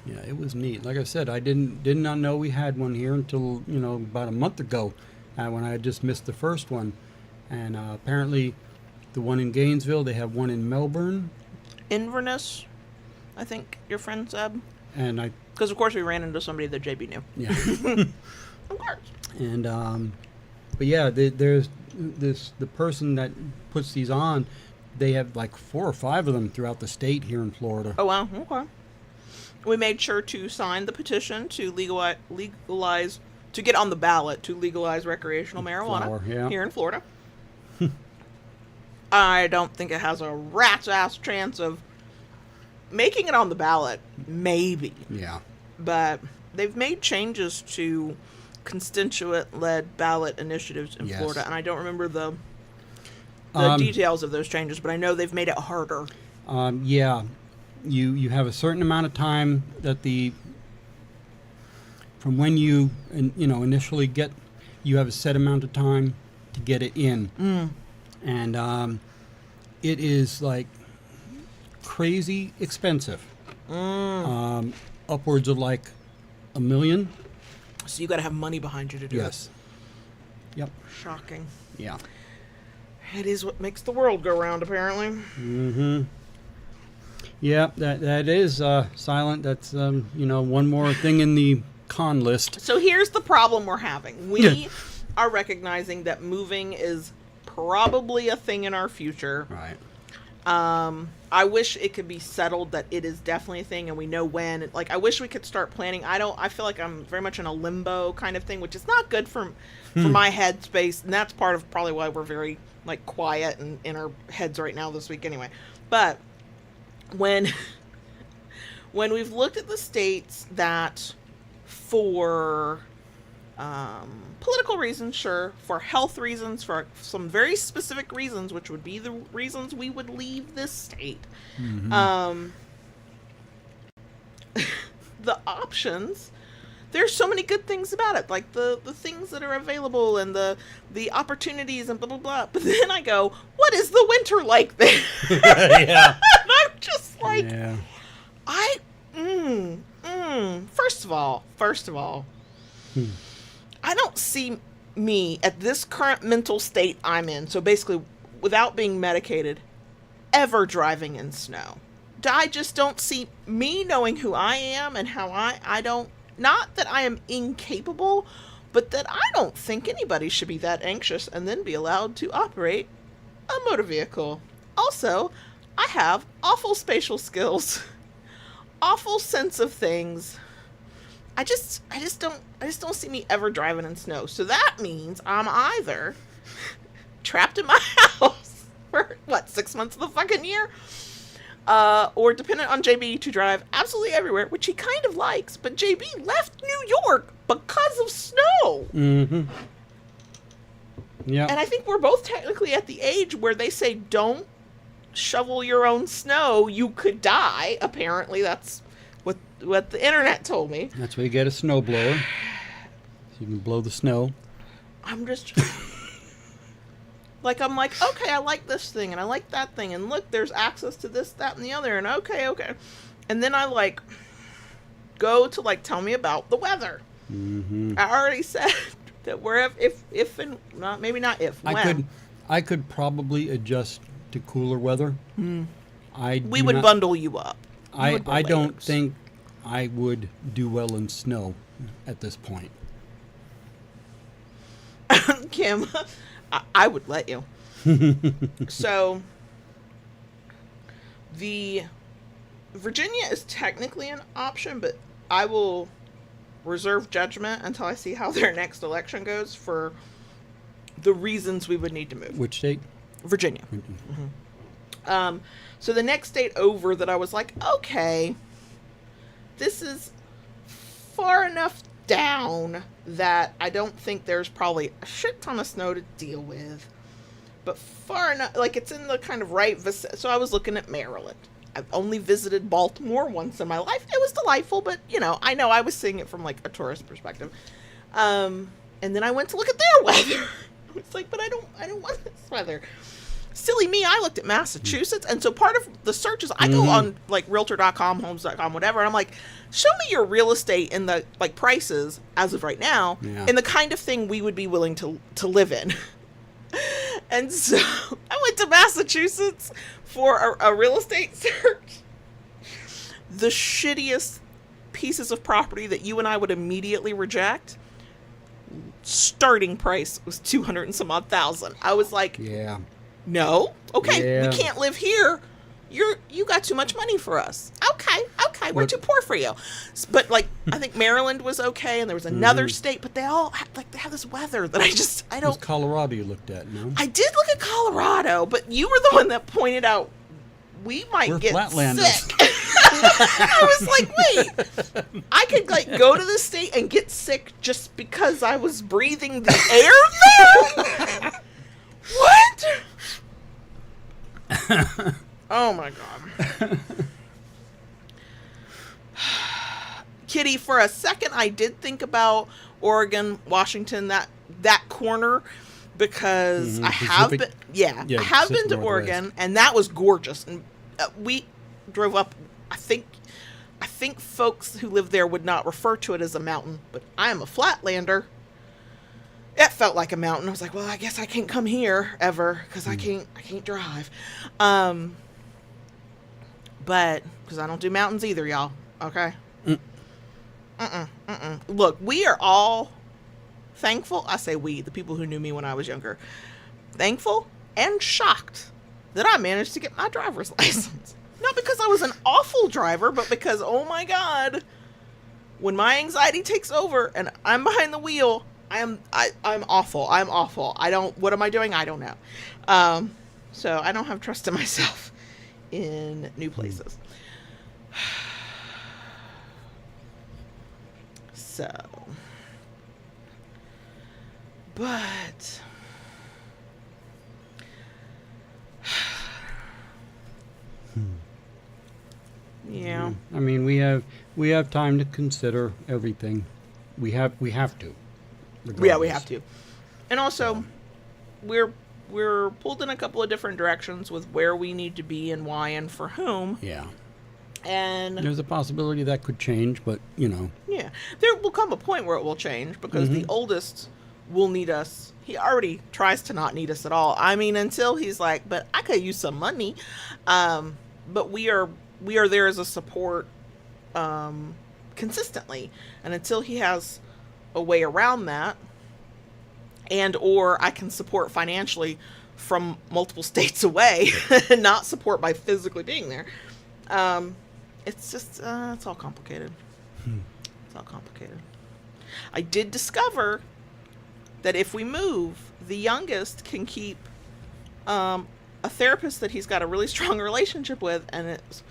yeah, it was neat. Like I said, I did not know we had one here until, you know, about a month ago, when I had just missed the first one. And apparently the one in Gainesville, they have one in Melbourne. Inverness, I think your friend said. And because of course we ran into somebody that JB knew. Yeah. Of course. And but yeah, there's the person that puts these on. They have like 4 or 5 of them throughout the state here in Florida. Oh wow, okay. We made sure to sign the petition to legalize to get on the ballot to legalize recreational marijuana here in Florida. I don't think it has a rat's ass chance of making it on the ballot. Maybe. Yeah. But they've made changes to constituent-led ballot initiatives in Florida, and I don't remember the details of those changes, but I know they've made it harder. Yeah. You have a certain amount of time that from when you initially you have a set amount of time to get it in. And it is like crazy expensive. Upwards of like $1 million. So you got to have money behind you to do it. Yes. Yep. Shocking. Yeah. It is what makes the world go round, apparently. Yeah, that is silent. That's one more thing in the con list. So here's the problem we're having. We are recognizing that moving is probably a thing in our future. Right. I wish it could be settled that it is definitely a thing and we know when. Like, I wish we could start planning. I feel like I'm very much in a limbo kind of thing, which is not good for my headspace, and that's part of probably why we're very like quiet and in our heads right now this week anyway. But when we've looked at the states that for political reasons, sure, for health reasons, for some very specific reasons, which would be the reasons we would leave this state, the options, there's so many good things about it, like the things that are available and the opportunities and blah blah blah. But then I go, what is the winter like there? Yeah. And I'm just like, First of all, I don't see me at this current mental state I'm in, so basically without being medicated, ever driving in snow. I just don't see me knowing who I am and how I don't, not that I am incapable, but that I don't think anybody should be that anxious and then be allowed to operate a motor vehicle. Also, I have awful spatial skills. awful sense of things. I just don't see me ever driving in snow. So that means I'm either trapped in my house for 6 months of the fucking year, or dependent on JB to drive absolutely everywhere, which he kind of likes. But JB left New York because of snow. Mm-hmm. Yeah. And I think we're both technically at the age where they say don't shovel your own snow. You could die. Apparently, that's what the internet told me. That's why you get a snow blower, so you can blow the snow. I'm just I'm like, okay, I like this thing and I like that thing, and look, there's access to this, that, and the other, and okay. And then I go to tell me about the weather. Mm-hmm. I already said that if and not, maybe not if, when. I could probably adjust to cooler weather. We would bundle you up. I don't think I would do well in snow at this point. Kim, I would let you. So, the Virginia is technically an option, but I will reserve judgment until I see how their next election goes for the reasons we would need to move. Which state? Virginia. Mm-hmm. So the next state over that I was like, okay, this is far enough down that I don't think there's probably a shit ton of snow to deal with, but far enough, it's in the kind of right so I was looking at Maryland. I've only visited Baltimore once in my life. It was delightful, but I know I was seeing it from a tourist perspective. And then I went to look at their weather. It's but I don't want this weather. Silly me, I looked at Massachusetts, and so part of the searches, I go on realtor.com, homes.com, whatever, and I'm like, show me your real estate and the prices as of right now, and the kind of thing we would be willing to live in. And so I went to Massachusetts for a real estate search. The shittiest pieces of property that you and I would immediately reject, starting price was 200 and some odd thousand. I was like, yeah. No. Okay, yeah. We can't live here. You got too much money for us. Okay, we're too poor for you. But I think Maryland was okay, and there was another state, but they all they have this weather that I don't. It was Colorado you looked at, no? I did look at Colorado, but you were the one that pointed out we're get flatlanders. sick. I was like, wait, I could go to the state and get sick just because I was breathing the air there? What? Oh my god. Kitty, for a second I did think about Oregon, Washington, that corner, because I have been I have been to Oregon, and that was gorgeous. And we drove up. I think folks who live there would not refer to it as a mountain, but I am a flatlander. It felt like a mountain. I was like, well, I guess I can't come here ever because I can't drive. But because I don't do mountains either, y'all. Okay. Look, we are all thankful. I say we, the people who knew me when I was younger, thankful and shocked that I managed to get my driver's license. Not because I was an awful driver, but because, oh my God, when my anxiety takes over and I'm behind the wheel, I'm awful. I'm awful. What am I doing? I don't know. So I don't have trust in myself in new places. So, but yeah. I mean, we have time to consider everything. We have to. Regardless. Yeah, we have to. And also, we're pulled in a couple of different directions with where we need to be and why and for whom. Yeah. And there's a possibility that could change, but Yeah. There will come a point where it will change because the oldest will need us. He already tries to not need us at all. I mean, until he's like, but I could use some money. But we are there as a support consistently. And until he has a way around that, and or I can support financially from multiple states away and not support by physically being there, it's just, it's all complicated. It's all complicated. I did discover that if we move, the youngest can keep a therapist that he's got a really strong relationship with, and it's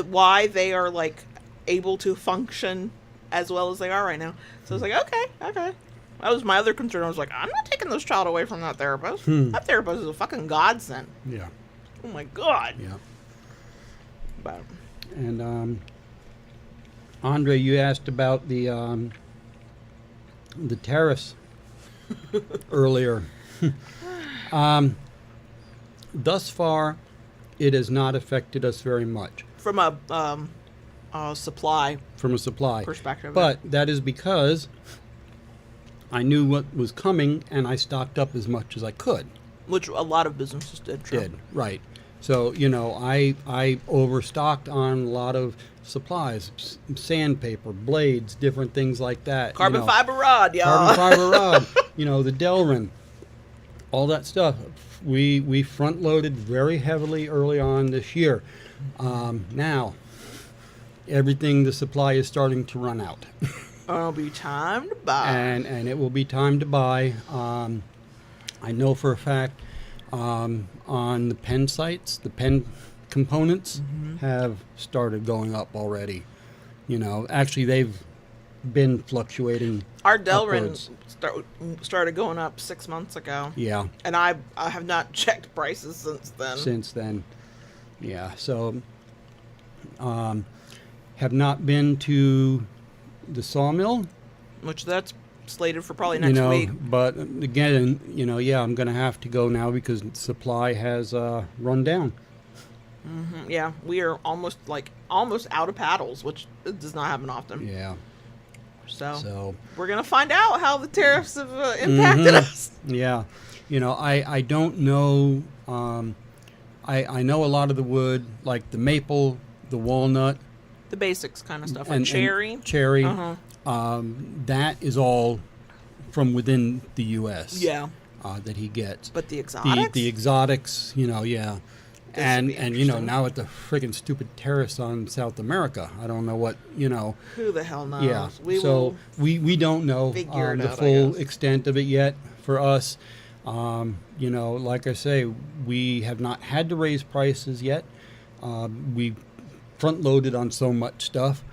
why they are like able to function as well as they are right now. So I was like, okay. That was my other concern. I was like, I'm not taking this child away from that therapist. That therapist is a fucking godsend. Yeah. Oh my god. Yeah. But And Andre, you asked about the tariffs earlier. Thus far, it has not affected us very much. from a supply From a supply perspective. But that is because I knew what was coming and I stocked up as much as I could. which a lot of businesses did. True. Right. So, I overstocked on a lot of supplies, sandpaper, blades, different things like that. Carbon fiber rod, y'all. Carbon fiber rod, the Delrin, all that stuff. We front loaded very heavily early on this year. Now, everything, the supply is starting to run out. It'll be time to buy. And it will be time to buy. I know for a fact on the pen sites, the pen components have started going up already. Actually they've been fluctuating. Our Delrin upwards. started going up 6 months ago. Yeah. And I have not checked prices since then. Yeah. So have not been to the sawmill. Which that's slated for probably next week. But again, I'm going to have to go now because supply has run down. Yeah, we are almost out of paddles, which does not happen often. Yeah. So we're going to find out how the tariffs have impacted us. Yeah. I don't know. I know a lot of the wood, like the maple, the walnut. The basics kind of stuff, like cherry. Cherry. That is all from within the U.S. Yeah. That he gets. But the exotics? The exotics, yeah. And now with the friggin' stupid tariffs on South America, I don't know what, Who the hell knows? Yeah. We we don't know the full extent of it yet for us. Like I say, we have not had to raise prices yet. We front loaded on so much stuff.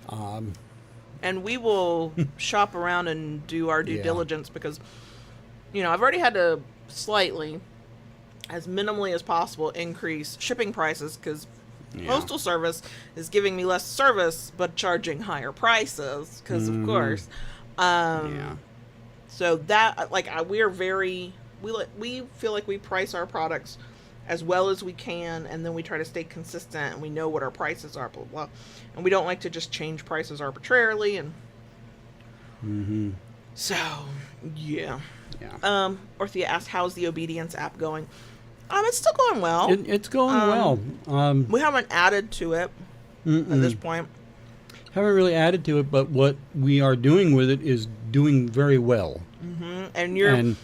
And we will shop around and do our due diligence because, I've already had to slightly, as minimally as possible, increase shipping prices because Postal Service is giving me less service but charging higher prices because, of course. So that, we feel like we price our products as well as we can, and then we try to stay consistent, and we know what our prices are, blah, blah, blah. And we don't like to just change prices arbitrarily, and so, yeah. Orthea asked, how's the obedience app going? It's still going well. It's going well. We haven't added to it at this point. Haven't really added to it, but what we are doing with it is doing very well. And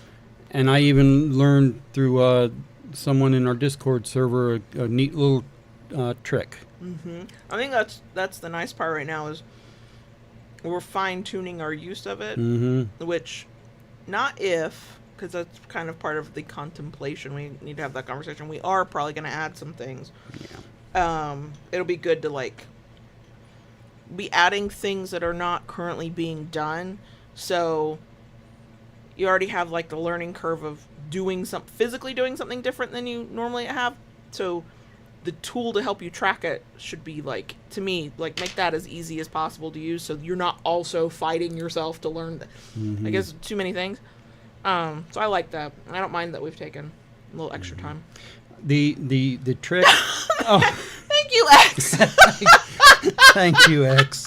and I even learned through someone in our Discord server a neat little trick. I think that's the nice part right now is we're fine-tuning our use of it, which, because that's kind of part of the contemplation. We need to have that conversation. We are probably going to add some things. It'll be good to be adding things that are not currently being done, so you already have the learning curve of physically doing something different than you normally have. So the tool to help you track it should be to me, make that as easy as possible to use, so you're not also fighting yourself to learn I guess too many things. So I like that. I don't mind that we've taken a little extra time. The trick. Oh, thank you, X. Thank you, X.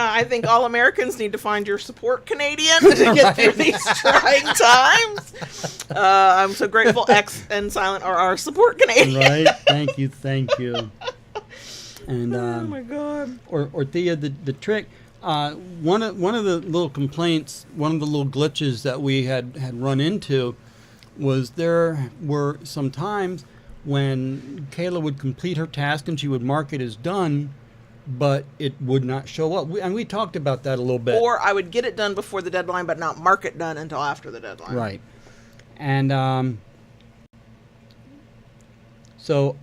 I think all Americans need to find your support, Canadian, to get through these trying times. I'm so grateful X and Silent are our support, Canadian. Right. Thank you. And oh my God. Orthea, the trick. One of the little complaints, one of the little glitches that we had run into was there were some times when Kayla would complete her task and she would mark it as done, but it would not show up. And we talked about that a little bit. Or I would get it done before the deadline, but not mark it done until after the deadline. Right. And so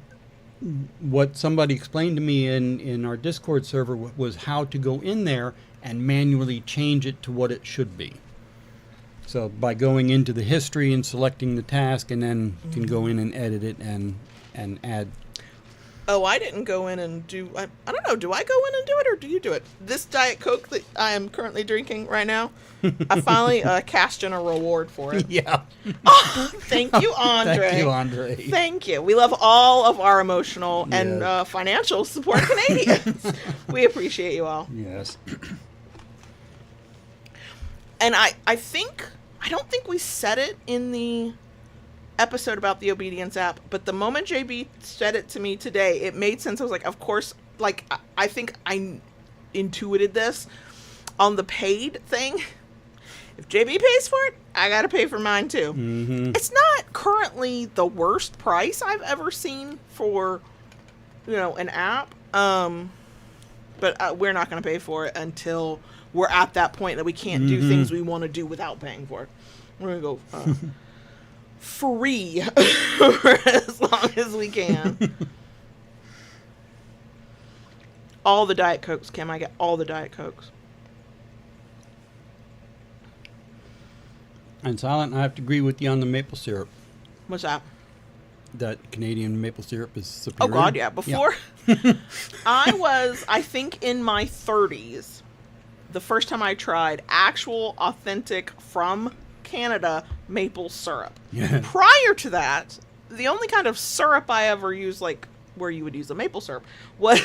what somebody explained to me in our Discord server was how to go in there and manually change it to what it should be. So by going into the history and selecting the task, and then you can go in and edit it and add. Oh, I didn't go in and do... I don't know. Do I go in and do it, or do you do it? This Diet Coke that I am currently drinking right now, I finally cashed in a reward for it. Yeah. Oh, thank you, Andre. Thank you, Andre. Thank you. We love all of our emotional and financial support Canadians. We appreciate you all. Yes. And I don't think we said it in the episode about the obedience app, but the moment JB said it to me today, it made sense. I was like, of course, like, I think I intuited this on the paid thing. If JB pays for it, I gotta pay for mine too. Mm-hmm. It's not currently the worst price I've ever seen for, an app. But we're not gonna pay for it until we're at that point that we can't do things we want to do without paying for it. We're gonna go free for as long as we can. All the Diet Cokes, Kim. I get all the Diet Cokes. And Silent, I have to agree with you on the maple syrup. What's that? That Canadian maple syrup is superior. Oh, God, yeah. Before, I was, I think, in my 30s, the first time I tried actual, authentic, from Canada maple syrup. Yeah. Prior to that, the only kind of syrup I ever used, like where you would use a maple syrup, was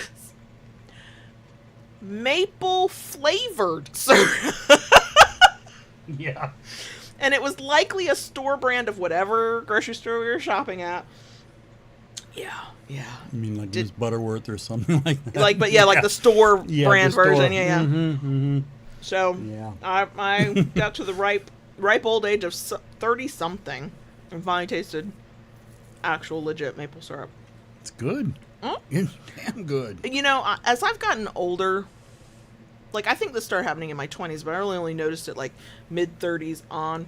maple flavored syrup. Yeah. And it was likely a store brand of whatever grocery store we were shopping at. Yeah. You mean like Miss Butterworth or something like that? Like the store brand version. Yeah. Mm-hmm. So I got to the ripe old age of 30-something and finally tasted actual legit maple syrup. It's good. It's damn good. As I've gotten older, like, I think this started happening in my 20s, but I really only noticed it like mid-30s on.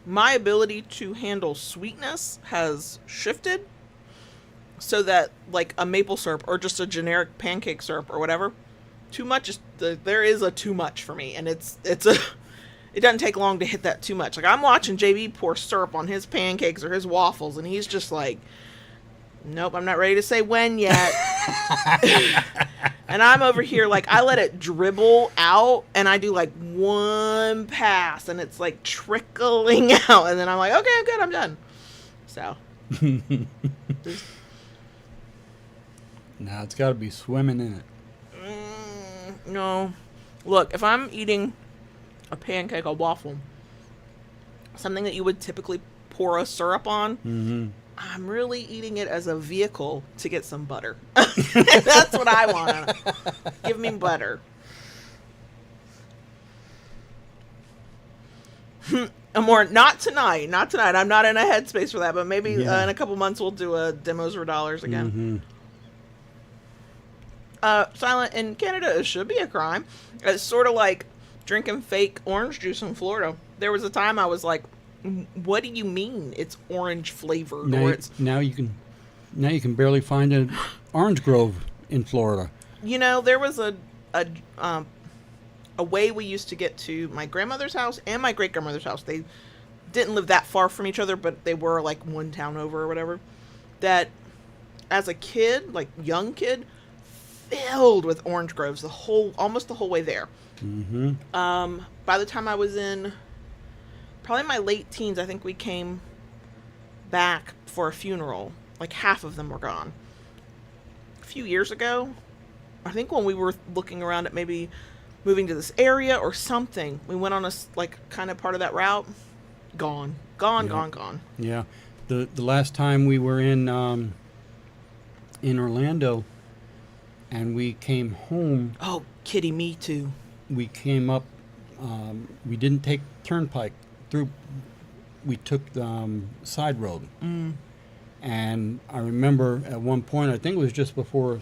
My ability to handle sweetness has shifted so that, like, a maple syrup or just a generic pancake syrup or whatever, too much there is a too much for me, and it doesn't take long to hit that too much. Like, I'm watching JB pour syrup on his pancakes or his waffles, and he's just like, nope, I'm not ready to say when yet. And I'm over here, like, I let it dribble out, and I do, like, one pass, and it's, like, trickling out. And then I'm like, okay, I'm good, I'm done. So. Nah, it's got to be swimming in it. No. Look, if I'm eating a pancake or waffle, something that you would typically pour a syrup on, I'm really eating it as a vehicle to get some butter. That's what I want. Give me butter. Not tonight. I'm not in a headspace for that, but maybe in a couple months we'll do a Demos for Dollars again. Silent, in Canada, it should be a crime. It's sort of like drinking fake orange juice in Florida. There was a time I was like, what do you mean it's orange flavored? Now you can barely find an orange grove in Florida. There was a way we used to get to my grandmother's house and my great grandmother's house. They didn't live that far from each other, but they were like one town over or whatever. That as a kid, like young kid, filled with orange groves almost the whole way there. By the time I was in probably my late teens, I think we came back for a funeral. Like half of them were gone. A few years ago, I think when we were looking around at maybe moving to this area or something, we went on a like kind of part of that route. Gone. Yeah. The last time we were in Orlando and we came home. Oh, kitty, me too. We came up, we didn't take Turnpike through we took the side road. And I remember at one point, I think it was just before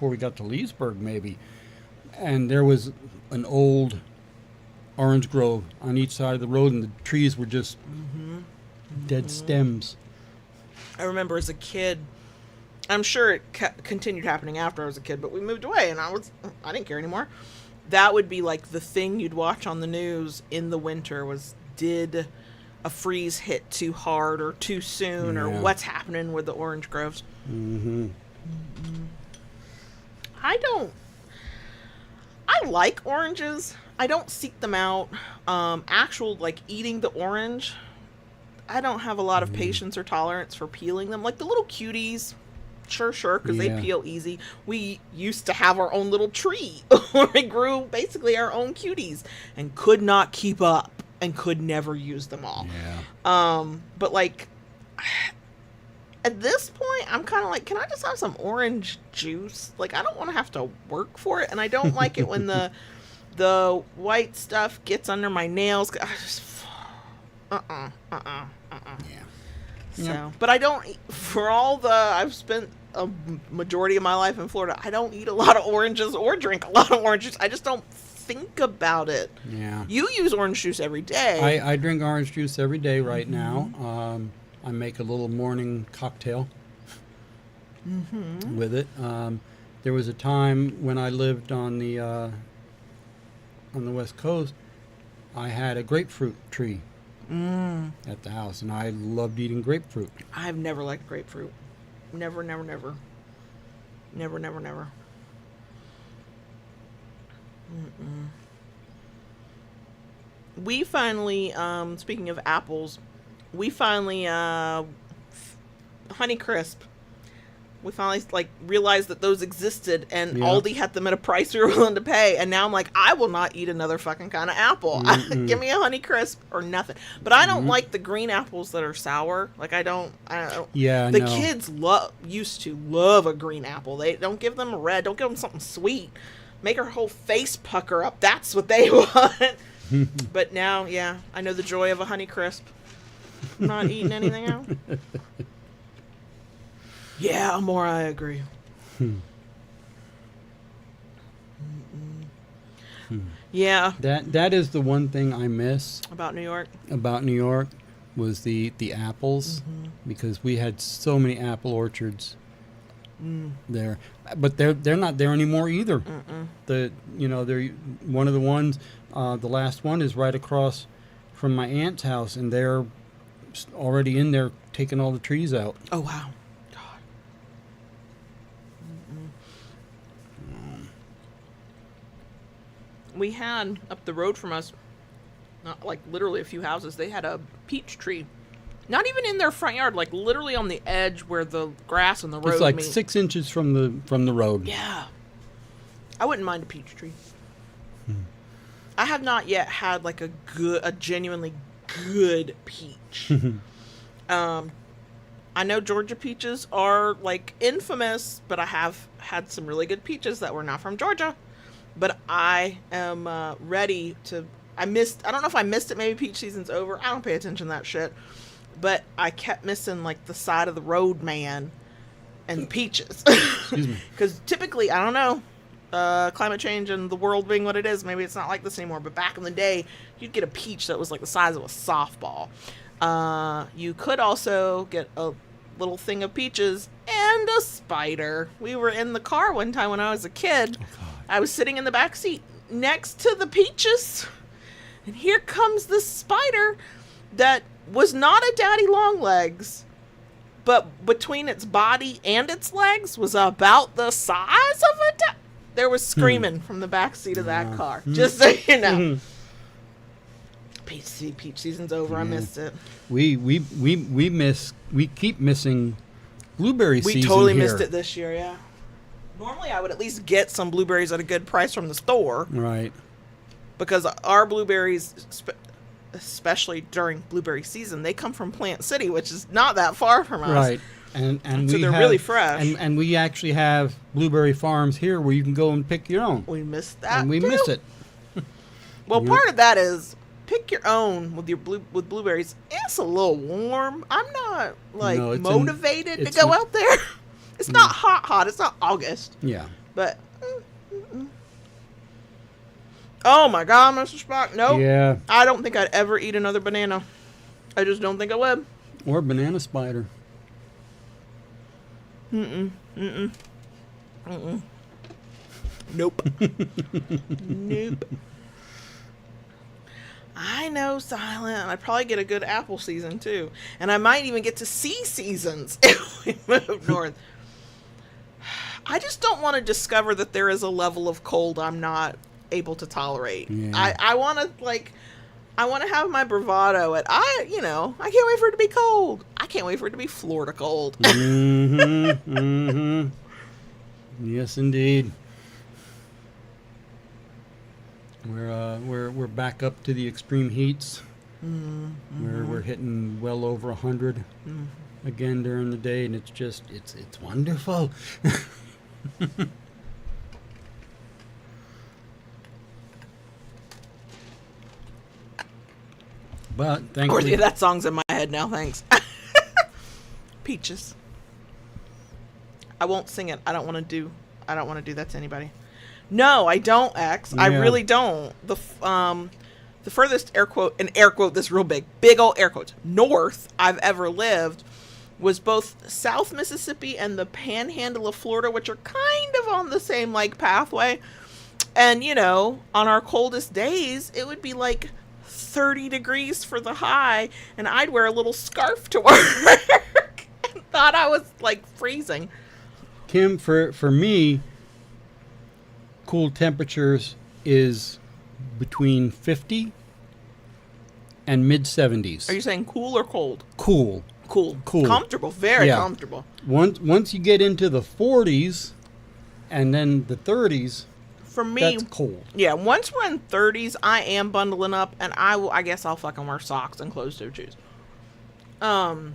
we got to Leesburg, maybe, and there was an old orange grove on each side of the road, and the trees were just dead stems. I remember as a kid, I'm sure it continued happening after I was a kid, but we moved away, and I didn't care anymore. That would be like the thing you'd watch on the news in the winter was, did a freeze hit too hard or too soon, or what's happening with the orange groves. I like oranges. I don't seek them out. Actual, like, eating the orange, I don't have a lot of patience or tolerance for peeling them. Like the little cuties, sure, because they peel easy. We used to have our own little tree where we grew basically our own cuties and could not keep up. And could never use them all. But like, at this point, I'm kind of like, can I just have some orange juice? Like, I don't want to have to work for it, and I don't like it when the white stuff gets under my nails. I just, So, but I don't. For all I've spent a majority of my life in Florida, I don't eat a lot of oranges or drink a lot of oranges. I just don't think about it. You use orange juice every day. I drink orange juice every day right now. I make a little morning cocktail with it. There was a time when I lived on the West Coast, I had a grapefruit tree at the house, and I loved eating grapefruit. I've never liked grapefruit. Never. We finally, speaking of apples, we finally, Honeycrisp. We finally, like, realized that those existed, and Aldi had them at a price we were willing to pay, and now I'm like, I will not eat another fucking kind of apple. Give me a Honeycrisp or nothing. But I don't like the green apples that are sour. Like, I don't. The kids used to love a green apple. They don't give them a red. Don't give them something sweet. Make her whole face pucker up. That's what they want. But now, I know the joy of a Honeycrisp. I'm not eating anything else. Yeah, Amor, I agree. Yeah. That is the one thing I miss about New York. Was the apples, because we had so many apple orchards there, but they're not there anymore either. They're one of the ones. The last one is right across from my aunt's house, and they're already in there taking all the trees out. Oh wow. We had up the road from us, not like literally a few houses, they had a peach tree. Not even in their front yard, like literally on the edge where the grass and the road It's like meet. 6 inches from the road. Yeah. I wouldn't mind a peach tree. I have not yet had like a genuinely good peach. I know Georgia peaches are like infamous, but I have had some really good peaches that were not from Georgia. But I am ready to. I don't know if I missed it. Maybe peach season's over. I don't pay attention to that shit. But I kept missing like the side of the road man and peaches. Excuse me. Because typically, I don't know, climate change and the world being what it is, maybe it's not like this anymore. But back in the day, you'd get a peach that was like the size of a softball. You could also get a little thing of peaches and a spider. We were in the car one time when I was a kid. Oh, God. I was sitting in the back seat next to the peaches, and here comes this spider that was not a daddy long legs, but between its body and its legs was about the size of a there was screaming from the back seat of that car. Just so you know. Peach season's over. I missed it. We keep missing blueberry season. We totally here. missed it this year, yeah. Normally I would at least get some blueberries at a good price from the store. Right. Because our blueberries, especially during blueberry season, they come from Plant City, which is not that far from us. Right. And so they're really fresh. And we actually have blueberry farms here where you can go and pick your own. We missed that. And we miss it. Well, part of that is pick your own with blueberries. It's a little warm. I'm not like No, motivated to it's go out there. It's not hot. It's not August. Yeah. But oh my God, Mr. Spock, nope. Yeah. I don't think I'd ever eat another banana. I just don't think I would. Or banana spider. Nope. Nope. I know, Silent. I'd probably get a good apple season too, and I might even get to see seasons if we move north. I just don't want to discover that there is a level of cold I'm not able to tolerate. Yeah. I want to have my bravado at I can't wait for it to be cold. I can't wait for it to be Florida cold. Mm-hmm. Mm-hmm. Yes, indeed. We're back up to the extreme heats. Mm-hmm. We're hitting well over 100 again during the day, and it's wonderful. But thankfully, that song's in my head now. Thanks. Peaches. I won't sing it. I don't want to do that to anybody. No, I don't, X. I really don't. The furthest air quote this real big old air quotes, north I've ever lived was both South Mississippi and the Panhandle of Florida, which are kind of on the same like pathway. And on our coldest days, it would be like 30 degrees for the high, and I'd wear a little scarf to work and thought I was like freezing. Kim, for me, cool temperatures is between 50 and mid 70s. Are you saying cool or cold? Cool. Cool. Comfortable. Very comfortable. Once you get into the 40s and then the 30s, for me, that's cold. Yeah, once we're in 30s, I am bundling up, and I guess I'll fucking wear socks and closed-toe shoes. I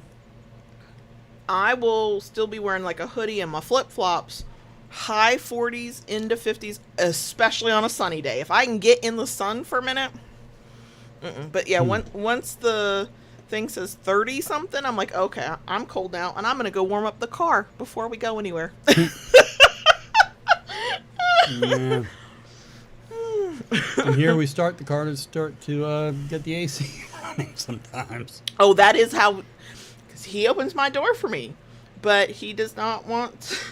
will still be wearing like a hoodie and my flip-flops. High 40s into 50s, especially on a sunny day. If I can get in the sun for a minute. But yeah, once the thing says 30 something, I'm like, okay, I'm cold now, and I'm gonna go warm up the car before we go anywhere. Yeah. And here we start to get the AC running sometimes. Oh, that is how, because he opens my door for me, but he does not want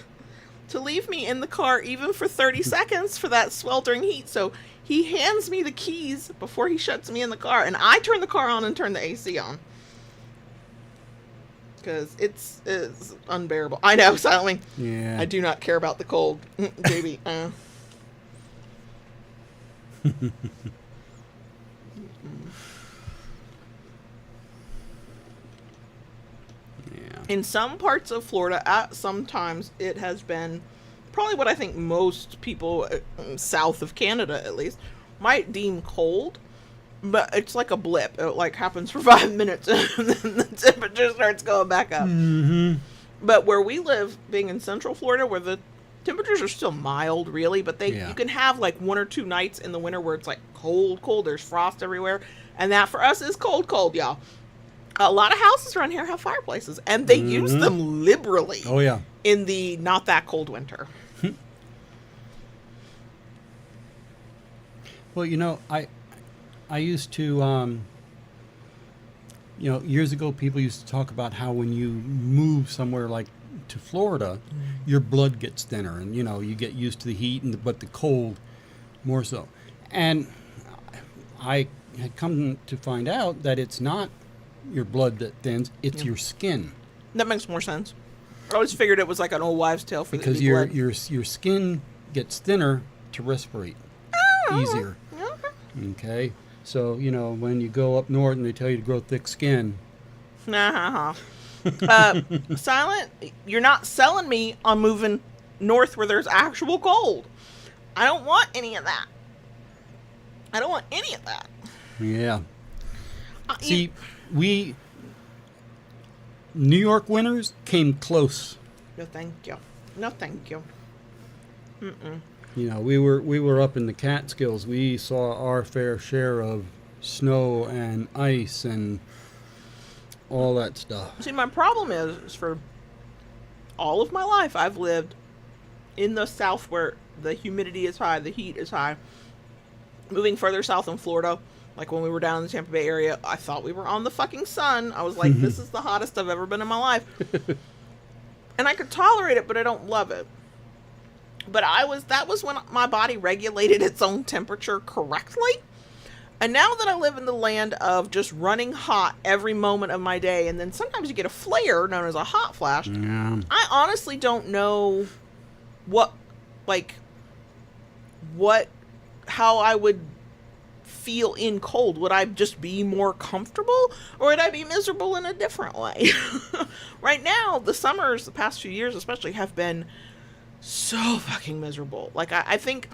to leave me in the car even for 30 seconds for that sweltering heat. So he hands me the keys before he shuts me in the car, and I turn the car on and turn the AC on. Because it's unbearable. I know, silently. Yeah. I do not care about the cold, baby. Yeah. In some parts of Florida, at sometimes it has been probably what I think most people south of Canada, at least, might deem cold. But it's like a blip. It like happens for 5 minutes and then the temperature starts going back up. Mm-hmm. But where we live, being in Central Florida, where the temperatures are still mild, really, but you can have like 1 or 2 nights in the winter where it's like cold. There's frost everywhere, and that for us is cold, y'all. A lot of houses around here have fireplaces, and they use them liberally. Oh yeah. In the not that cold winter. Well, I used to, years ago, people used to talk about how when you move somewhere like to Florida, your blood gets thinner, and you get used to the heat, but the cold more so. And I had come to find out that it's not your blood that thins; it's your skin. That makes more sense. I always figured it was like an old wives' tale for because your skin gets thinner to respirate easier. Okay. So, when you go up north and they tell you to grow thick skin. Silent, you're not selling me on moving north where there's actual cold. I don't want any of that. Yeah. See, New York winters came close. No, thank you. Mm-mm. We were up in the Catskills. We saw our fair share of snow and ice and all that stuff. See, my problem is for all of my life, I've lived in the South where the humidity is high, the heat is high. Moving further south in Florida, like when we were down in the Tampa Bay area, I thought we were on the fucking sun. I was like, this is the hottest I've ever been in my life. And I could tolerate it, but I don't love it. But that was when my body regulated its own temperature correctly. And now that I live in the land of just running hot every moment of my day, and then sometimes you get a flare known as a hot flash, I honestly don't know how I would feel in cold. Would I just be more comfortable, or would I be miserable in a different way? Right now, the summers, the past few years especially, have been so fucking miserable. Like, I think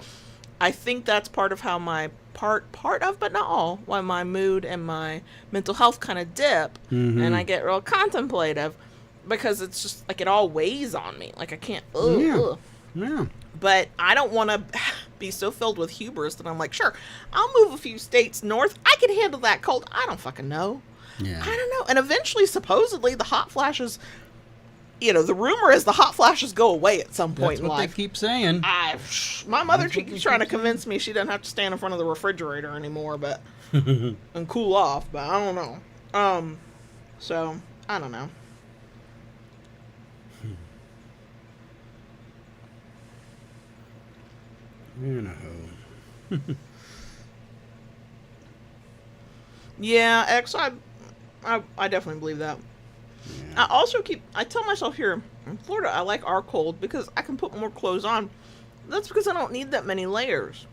that's part of how my part of, but not all, why my mood and my mental health kind of dip, and I get real contemplative, because it's just like it all weighs on me. Like I can't. Yeah. But I don't want to be so filled with hubris that I'm like, sure, I'll move a few states north. I can handle that cold. I don't fucking know. Yeah. I don't know. And eventually, supposedly, the hot flashes, the rumor is the hot flashes go away at some point That's in what life. they keep saying. My mother keeps trying to convince me she doesn't have to stand in front of the refrigerator anymore, but and cool off. But I don't know. So I don't know. Yeah, I definitely believe that. Yeah. I tell myself here in Florida, I like our cold because I can put more clothes on. That's because I don't need that many layers.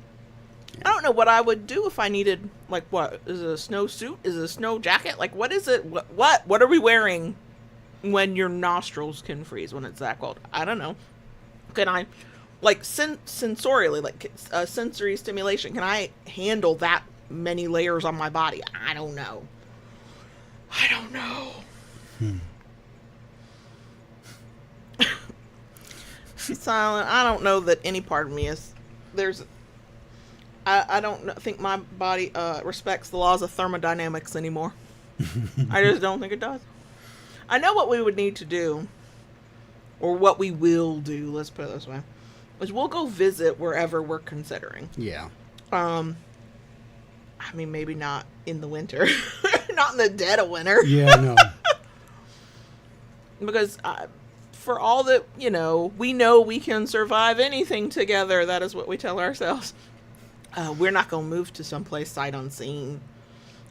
Yeah. I don't know what I would do if I needed, like, what? Is it a snow suit? Is it a snow jacket? Like, what is it? What are we wearing when your nostrils can freeze when it's that cold? I don't know. Can I, like, sensorially, like, sensory stimulation, can I handle that many layers on my body? I don't know. She's silent. I don't know that any part of me is. I don't think my body respects the laws of thermodynamics anymore. I just don't think it does. I know what we would need to do, or what we will do, let's put it this way, is we'll go visit wherever we're considering. Yeah. I mean, maybe not in the winter. Not in the dead of winter. Yeah, no. Because for all that, we know we can survive anything together. That is what we tell ourselves. We're not going to move to someplace sight unseen.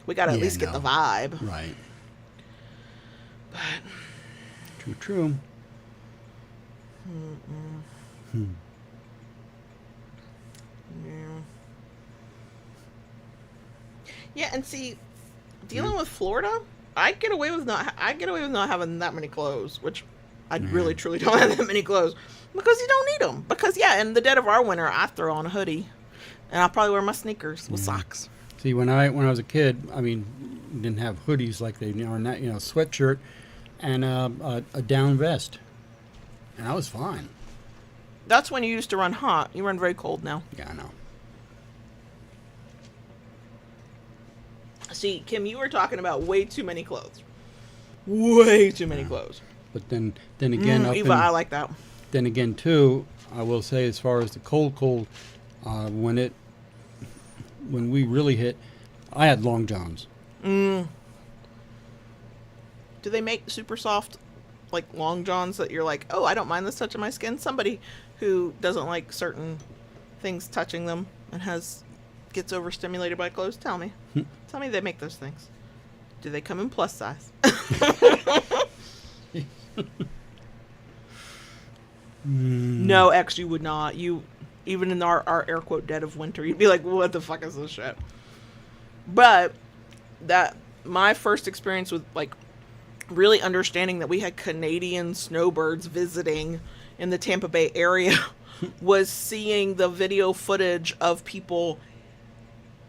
We got to at least get the vibe. Right. But True. Yeah, and see, dealing with Florida, I get away with not having that many clothes, which I really truly don't have that many clothes, because you don't need them. Because in the dead of our winter, I throw on a hoodie, and I'll probably wear my sneakers with socks. See, when I was a kid, I mean, didn't have hoodies like they are now, sweatshirt and a down vest, and I was fine. That's when you used to run hot. You run very cold now. Yeah, I know. See, Kim, you were talking about way too many clothes. Way too many clothes. But then again, Eva, I like that. Then again, too, I will say, as far as the cold, when we really hit, I had long johns. Do they make super soft, like, long johns that you're like, oh, I don't mind this touching my skin? Somebody who doesn't like certain things touching them and gets overstimulated by clothes, tell me. Tell me they make those things. Do they come in plus size? No, X, you would not. You, even in our air quote dead of winter, you'd be like, what the fuck is this shit? But my first experience with, like, really understanding that we had Canadian snowbirds visiting in the Tampa Bay area was seeing the video footage of people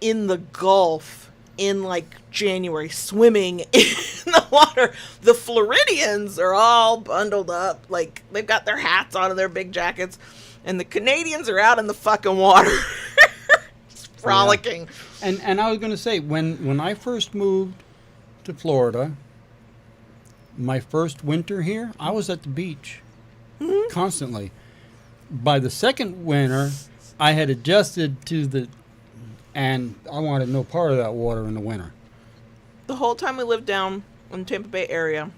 in the Gulf in, like, January swimming in the water. The Floridians are all bundled up, like, they've got their hats on and their big jackets, and the Canadians are out in the fucking water. frolicking. And I was going to say, when I first moved to Florida, my first winter here, I was at the beach constantly. By the second winter, I had adjusted and I wanted no part of that water in the winter. The whole time we lived down in the Tampa Bay area,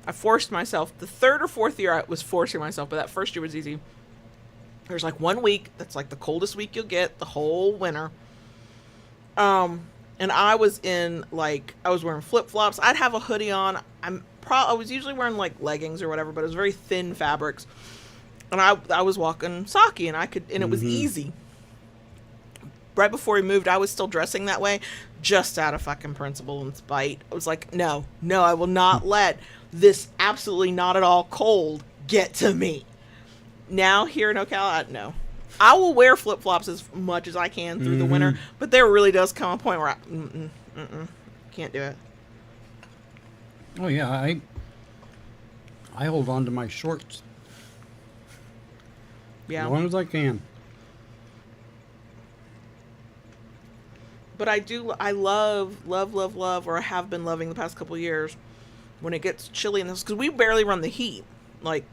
I forced myself. The third or fourth year, I was forcing myself, but that first year was easy. There's like 1 week that's like the coldest week you'll get the whole winter. And I was wearing flip-flops. I'd have a hoodie on. I was usually wearing like leggings or whatever, but it was very thin fabrics. And I was walking socky, and it was easy. Right before we moved, I was still dressing that way, just out of fucking principle and spite. I was like, no, I will not let this absolutely not at all cold get to me. Now here in Ocala, no. I will wear flip-flops as much as I can through the winter, but there really does come a point where I can't do it. Oh yeah, I hold on to my shorts. Yeah. As long as I can. But I love, or I have been loving the past couple of years when it gets chilly in this, because we barely run the heat. Like,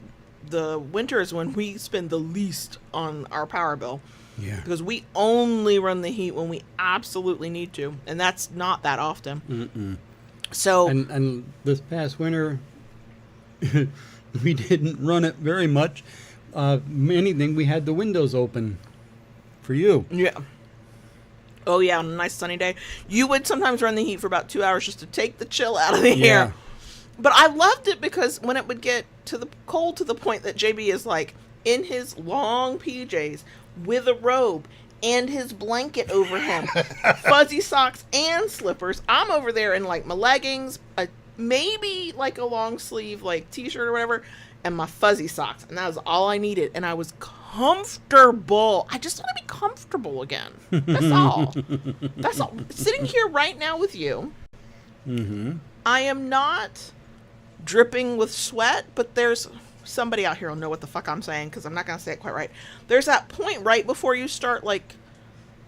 the winter is when we spend the least on our power bill. Yeah. Because we only run the heat when we absolutely need to, and that's not that often. Mm-mm. So. And this past winter, we didn't run it very much. Anything, we had the windows open for you. Yeah. Oh, yeah, on a nice sunny day. You would sometimes run the heat for about 2 hours just to take the chill out of the air. But I loved it because when it would get to the cold to the point that JB is like in his long PJs with a robe and his blanket over him, fuzzy socks and slippers. I'm over there in like my leggings, maybe like a long sleeve like t-shirt or whatever, and my fuzzy socks. And that was all I needed. And I was comfortable. I just want to be comfortable again. That's all. That's all. Sitting here right now with you, I am not dripping with sweat, but there's somebody out here will know what the fuck I'm saying, because I'm not going to say it quite right. There's that point right before you start like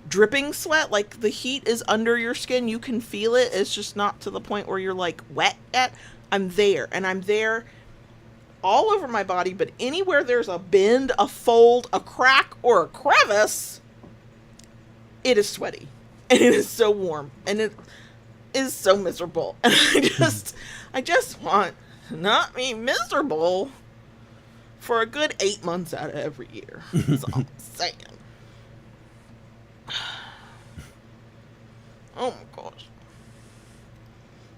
dripping sweat, like the heat is under your skin. You can feel it. It's just not to the point where you're like wet yet. I'm there, and I'm there all over my body, but anywhere there's a bend, a fold, a crack, or a crevice, it is sweaty, and it is so warm, and it is so miserable. And I just want to not be miserable for a good 8 months out of every year. That's all I'm saying. Oh my gosh.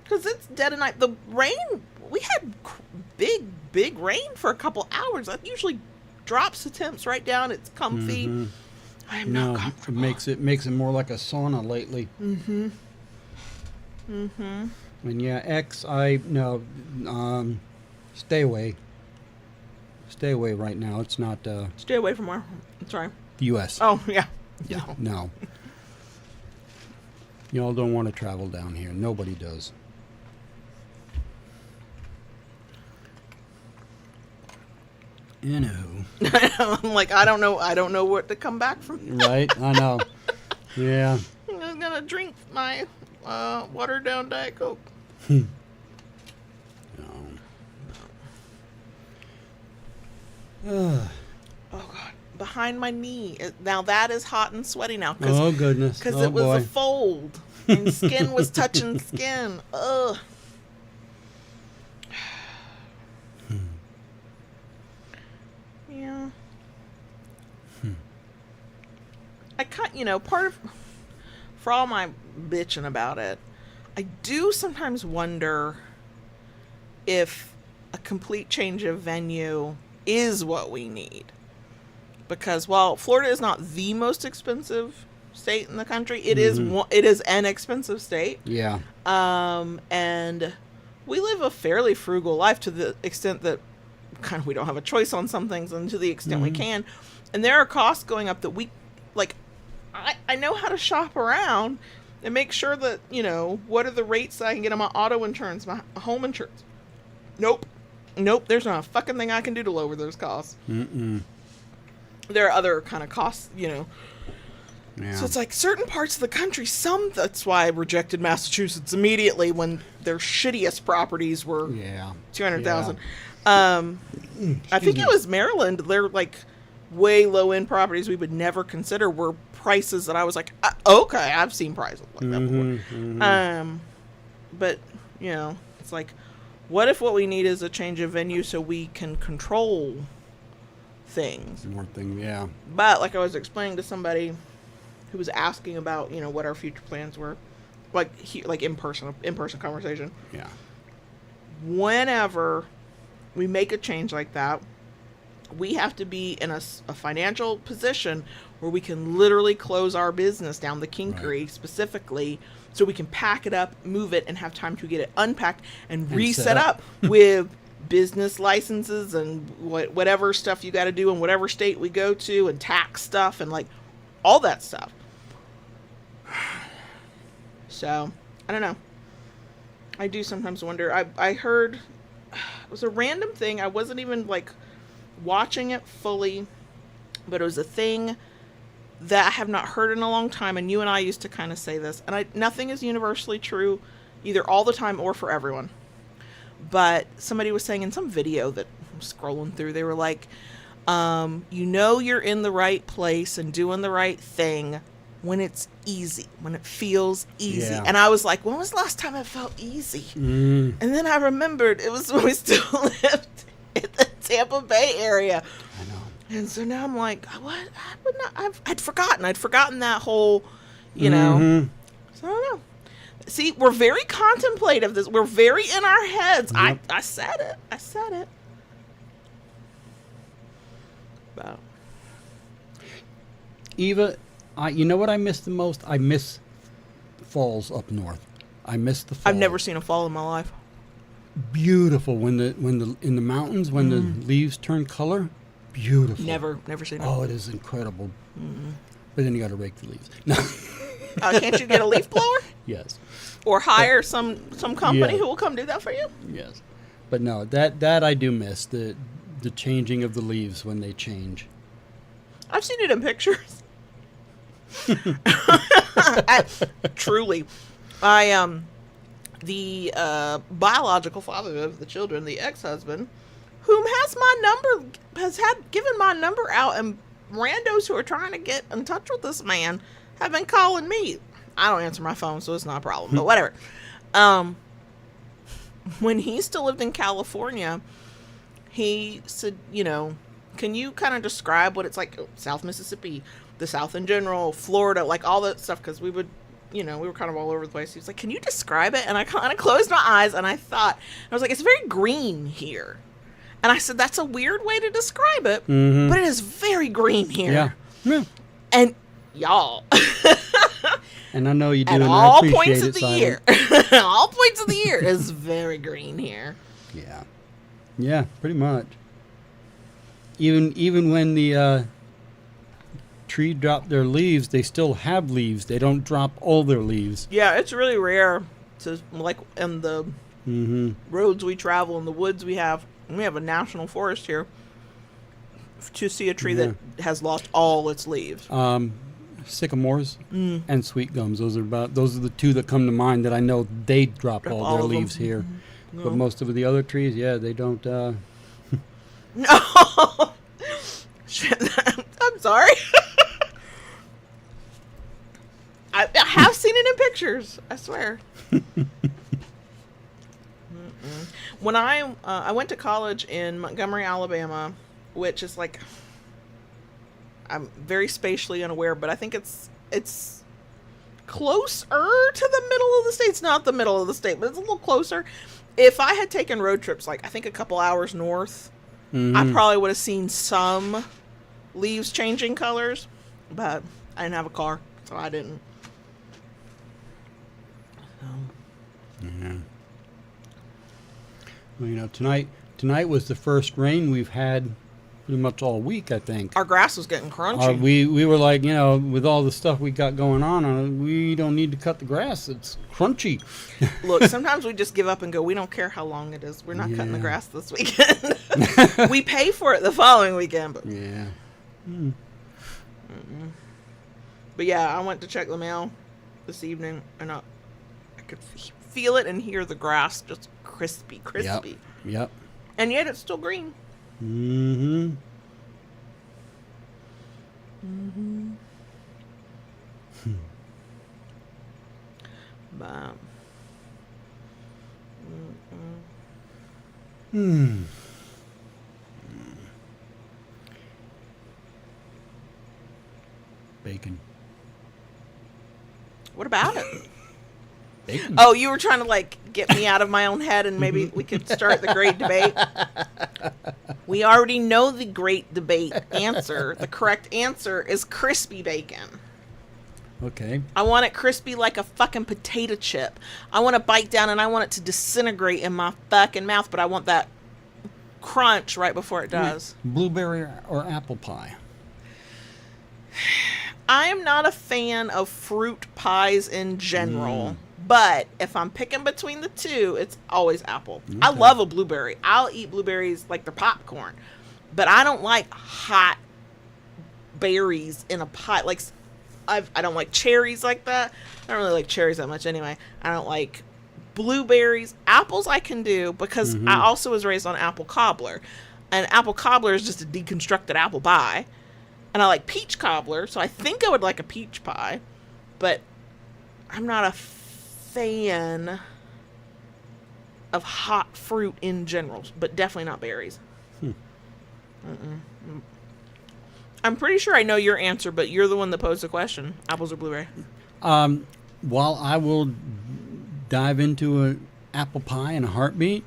Because it's dead at night. The rain, we had big rain for a couple hours. That usually drops the temps right down. It's comfy. I am not comfortable. It makes it more like a sauna lately. And yeah, stay away. Stay away right now. It's not. Stay away from where? I'm sorry. The U.S. Oh, yeah. Yeah. No. Y'all don't want to travel down here. Nobody does. Anywho. I'm like, I don't know what to come back from. Right? I know. Yeah. I'm just gonna drink my watered down Diet Coke. No. Oh God. Behind my knee. Now that is hot and sweaty now. Oh goodness. Because it was a fold. And skin was touching skin. Ugh. Yeah. I for all my bitching about it, I do sometimes wonder if a complete change of venue is what we need. Because while Florida is not the most expensive state in the country, it is an expensive state. Yeah. And we live a fairly frugal life to the extent that kind of we don't have a choice on some things, and to the extent we can. And there are costs going up that we like. I know how to shop around and make sure that, what are the rates that I can get on my auto insurance, my home insurance. Nope. There's not a fucking thing I can do to lower those costs. There are other kind of costs, Yeah. So it's like certain parts of the country, that's why I rejected Massachusetts immediately when their shittiest properties were Yeah. 200,000. Yeah. I think it was Maryland. They're like way low end properties we would never consider were prices that I was like, okay, I've seen prices like that before. But you know, it's like, what if what we need is a change of venue so we can control things? More thing, yeah. But like I was explaining to somebody who was asking about, you know, what our future plans were, like in person conversation. Yeah. Whenever we make a change like that, we have to be in a financial position where we can literally close our business down, the Kinkery specifically, so we can pack it up, move it, and have time to get it unpacked and reset up with business licenses and whatever stuff you got to do in whatever state we go to, and tax stuff and like all that stuff. So, I don't know. I do sometimes wonder. I heard, it was a random thing. I wasn't even like watching it fully, but it was a thing that I have not heard in a long time, and you and I used to kind of say this, and nothing is universally true either all the time or for everyone, but somebody was saying in some video that I'm scrolling through, they were like, you know, you're in the right place and doing the right thing when it's easy, when it feels easy. Yeah. And I was like, when was the last time it felt easy? And then I remembered it was when we still lived in the Tampa Bay area. I know. And so now I'm like, what? I'd forgotten that whole, you know. So I don't know. See, we're very contemplative. We're very in our heads. Yep. I said it. But Eva, you know what I miss the most? I miss falls up north. I miss the falls. I've never seen a fall in my life. Beautiful when the in the mountains when the leaves turn color. Beautiful. Never seen it. Oh, it is incredible. But then you got to rake the leaves. No. Can't you get a leaf blower? Yes. Or hire some company Yeah. who will come do that for you? Yes. But no, that I do miss the changing of the leaves when they change. I've seen it in pictures. Truly, the biological father of the children, the ex-husband, whom has given my number out, and randos who are trying to get in touch with this man have been calling me. I don't answer my phone, so it's not a problem, but whatever. When he still lived in California, he said, you know, can you kind of describe what it's like, South Mississippi, the South in general, Florida, like all that stuff, because we would, you know, we were kind of all over the place. He was like, can you describe it? And I kind of closed my eyes, and I was like, it's very green here. And I said, that's a weird way to describe it, but it is very green here. Yeah. And y'all. And I know you do, At and I all appreciate points it, of the Simon. year. All points of the year is very green here. Yeah. Yeah, pretty much. Even when the tree drop their leaves, they still have leaves. They don't drop all their leaves. Yeah, it's really rare to, like, in the roads we travel, in the woods we have a national forest here, to see a tree that has lost all its leaves. Sycamores and sweet gums. Those are the two that come to mind that I know they drop all their leaves here. No. But most of the other trees, they don't. No. Shit, I'm sorry. I have seen it in pictures. I swear. When I went to college in Montgomery, Alabama, which is like, I'm very spatially unaware, but I think it's closer to the middle of the state. It's not the middle of the state, but it's a little closer. If I had taken road trips, like I think a couple hours north, I probably would have seen some leaves changing colors, but I didn't have a car, so I didn't. Well, you know, tonight was the first rain we've had pretty much all week, I think. Our grass was getting crunchy. We were like, you know, with all the stuff we got going on, we don't need to cut the grass. It's crunchy. Look, sometimes we just give up and go, we don't care how long it is. We're not cutting the grass this weekend. We pay for it the following weekend. But Yeah. But yeah, I went to check the mail this evening, and I could feel it and hear the grass just crispy. Yep. And yet it's still green. Mm-hmm. But, Bacon. what about it? Bacon. Oh, you were trying to like get me out of my own head, and maybe we could start the great debate. We already know the great debate answer. The correct answer is crispy bacon. Okay. I want it crispy like a fucking potato chip. I want to bite down and I want it to disintegrate in my fucking mouth, but I want that crunch right before it does. Blueberry or apple pie? I am not a fan of fruit pies in general, but if I'm picking between the two, it's always apple. Okay. I love a blueberry. I'll eat blueberries like they're popcorn, but I don't like hot berries in a pie. Like, I don't like cherries like that. I don't really like cherries that much anyway. I don't like blueberries. Apples I can do because I also was raised on apple cobbler. And apple cobbler is just a deconstructed apple pie. And I like peach cobbler, so I think I would like a peach pie. But I'm not a fan of hot fruit in general, but definitely not berries. I'm pretty sure I know your answer, but you're the one that posed the question. Apples or blueberry? While I will dive into an apple pie in a heartbeat,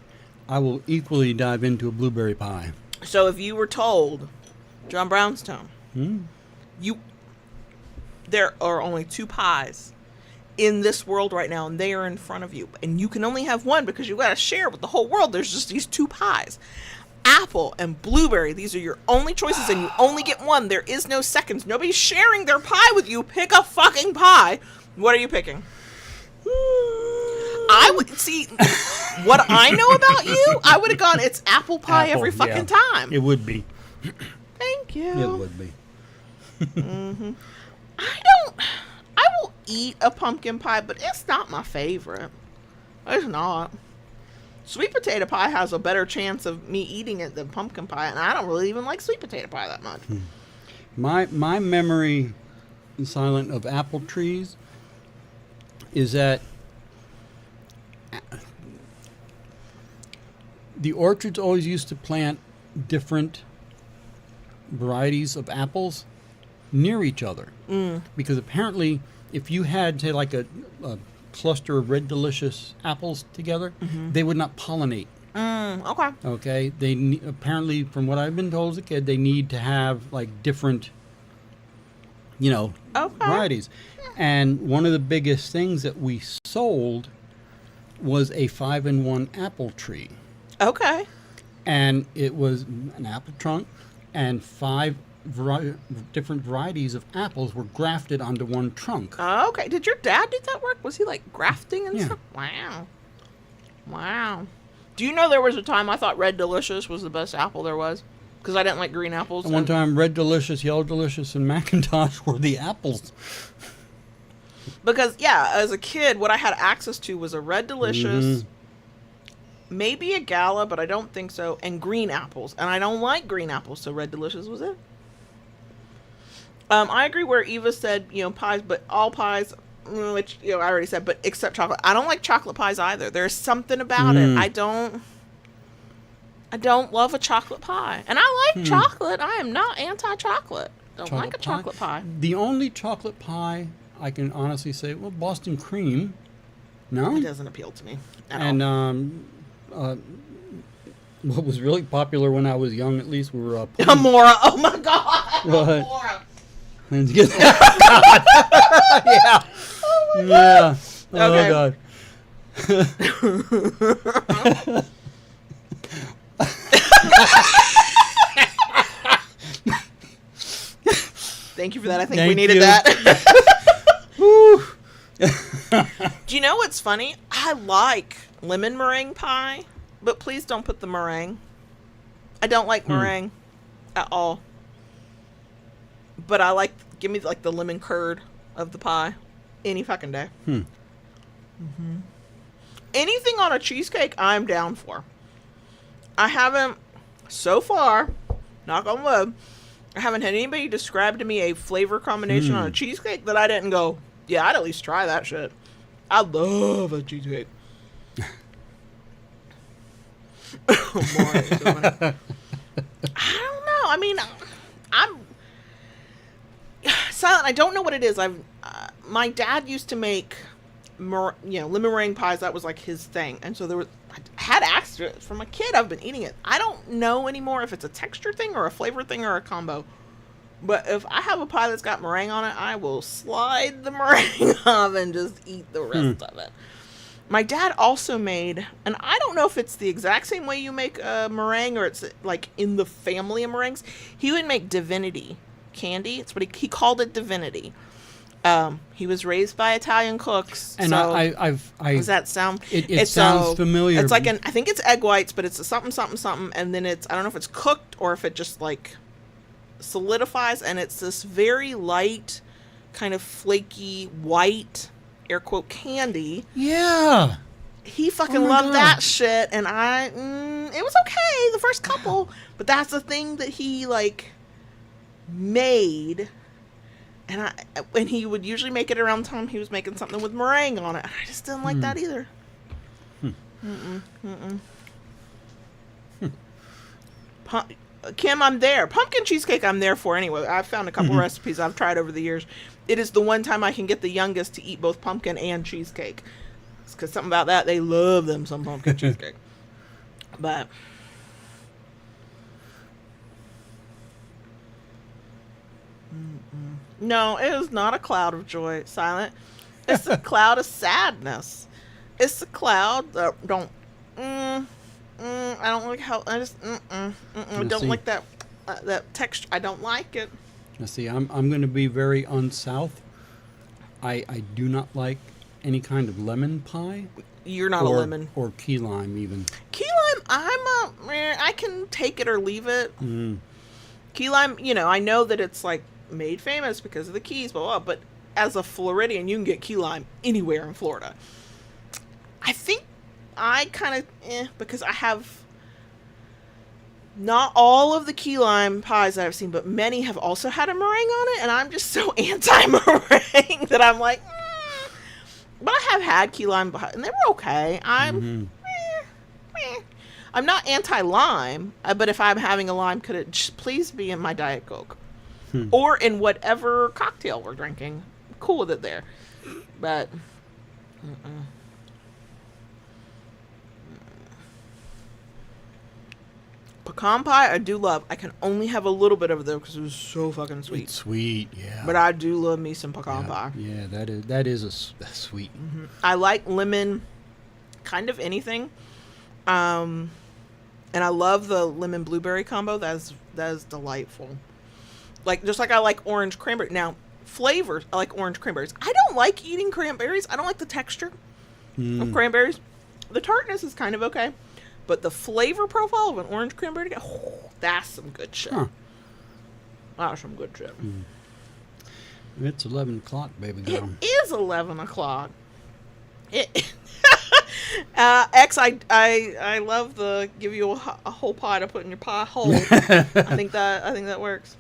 I will equally dive into a blueberry pie. So if you were told, John Brownstone, there are only two pies in this world right now, and they are in front of you, and you can only have one because you've got to share with the whole world. There's just these two pies. Apple and blueberry, these are your only choices, and you only get one. There is no seconds. Nobody's sharing their pie with you. Pick a fucking pie. What are you picking? I would see what I know about you. I would have gone, it's apple pie every fucking time. It would be. Thank you. It would be. I will eat a pumpkin pie, but it's not my favorite. It's not. Sweet potato pie has a better chance of me eating it than pumpkin pie, and I don't really even like sweet potato pie that much. My memory, Silent, of apple trees is that the orchards always used to plant different varieties of apples near each other. Because apparently if you had, say, like a cluster of Red Delicious apples together, they would not pollinate. Okay. They apparently, from what I've been told as a kid, they need to have like different, varieties. And one of the biggest things that we sold was a 5-in-1 apple tree. Okay. And it was an apple trunk, and 5 different varieties of apples were grafted onto one trunk. Okay. Did your dad do that work? Was he like grafting and Yeah. stuff? Wow. Do you know there was a time I thought Red Delicious was the best apple there was? Because I didn't like green apples. And one time, Red Delicious, Yellow Delicious, and Macintosh were the apples. Because, yeah, as a kid, what I had access to was a Red Delicious, maybe a Gala, but I don't think so, and green apples. And I don't like green apples, so Red Delicious was it. I agree where Eva said, pies, but all pies, which, I already said, but except chocolate. I don't like chocolate pies either. There's something about it. I don't love a chocolate pie. And I like chocolate. I am not anti-chocolate. Don't like a chocolate pie. The only chocolate pie I can honestly say, Boston cream. No? It doesn't appeal to me at all. What was really popular when I was young, at least, were Amora. Oh my God. What? Amora. Let's get that. Yeah. Oh my Yeah. God. Oh God. Thank you for that. I think Thank we needed you. that. Do you know what's funny? I like lemon meringue pie, but please don't put the meringue. I don't like meringue at all. But I like, give me like the lemon curd of the pie any fucking day. Hmm. Anything on a cheesecake, I'm down for. I haven't, so far, knock on wood, I haven't had anybody describe to me a flavor combination on a cheesecake that I didn't go, yeah, I'd at least try that shit. I love a cheesecake. I don't know. I mean, I'm Silent. I don't know what it is. My dad used to make, lemon meringue pies. That was like his thing, and so I had asked it from a kid. I've been eating it. I don't know anymore if it's a texture thing or a flavor thing or a combo. But if I have a pie that's got meringue on it, I will slide the meringue off and just eat the rest of it. My dad also made, and I don't know if it's the exact same way you make a meringue or it's like in the family of meringues. He would make divinity candy. It's what he called it, divinity. He was raised by Italian cooks. And so I've does that sound? It sounds familiar. It's like I think it's egg whites, but it's a something, and then I don't know if it's cooked or if it just like solidifies, and it's this very light, kind of flaky white, air quote, candy. Yeah. He fucking loved that shit, and it was okay the first couple, but that's the thing that he like made. And he would usually make it around the time he was making something with meringue on it. I just didn't like that either. Kim, I'm there. Pumpkin cheesecake, I'm there for anyway. I've found a couple recipes I've tried over the years. It is the one time I can get the youngest to eat both pumpkin and cheesecake. It's because something about that, they love them some pumpkin cheesecake. But no, it is not a cloud of joy, Silent. It's a cloud of sadness. It's a cloud that I don't like how I just I don't like that texture. I don't like it. Now see, I'm going to be very unsouth. I do not like any kind of lemon pie. You're not a lemon or key lime even. Key lime, I can take it or leave it. Key lime, I know that it's like made famous because of the keys, blah, blah, but as a Floridian, you can get key lime anywhere in Florida. I think I kind of because I have not all of the key lime pies that I've seen, but many have also had a meringue on it, and I'm just so anti-meringue that I'm like, but I have had key lime and they were okay. I'm not anti-lime, but if I'm having a lime, could it just please be in my Diet Coke? Or in whatever cocktail we're drinking. Cool with it there. But pecan pie I do love. I can only have a little bit of it though because it was so fucking sweet. It's sweet, yeah. But I do love me some pecan pie. Yeah, that is a sweet. I like lemon kind of anything. And I love the lemon blueberry combo. That is delightful. Just like I like orange cranberry. Now, flavors, I like orange cranberries. I don't like eating cranberries. I don't like the texture of cranberries. The tartness is kind of okay. But the flavor profile of an orange cranberry, that's some good shit. Huh. That's some good shit. It's 11 o'clock, baby girl. It is 11 o'clock. X, I love the give you a whole pie to put in your pie hole. I think that works.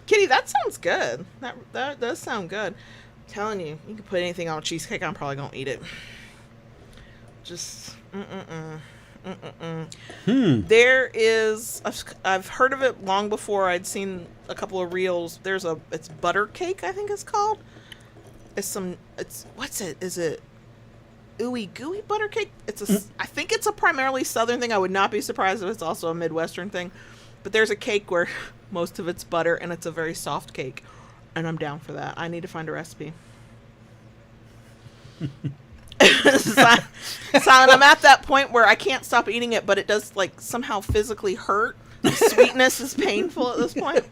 Kitty, that sounds good. That does sound good. I'm telling you, you can put anything on cheesecake. I'm probably gonna eat it. Just There is I've heard of it long before I'd seen a couple of reels. It's butter cake, I think it's called. What's it? Is it ooey gooey butter cake? I think it's a primarily southern thing. I would not be surprised if it's also a Midwestern thing. But there's a cake where most of it's butter and it's a very soft cake. And I'm down for that. I need to find a recipe. Silent, I'm at that point where I can't stop eating it, but it does like somehow physically hurt. The sweetness is painful at this point.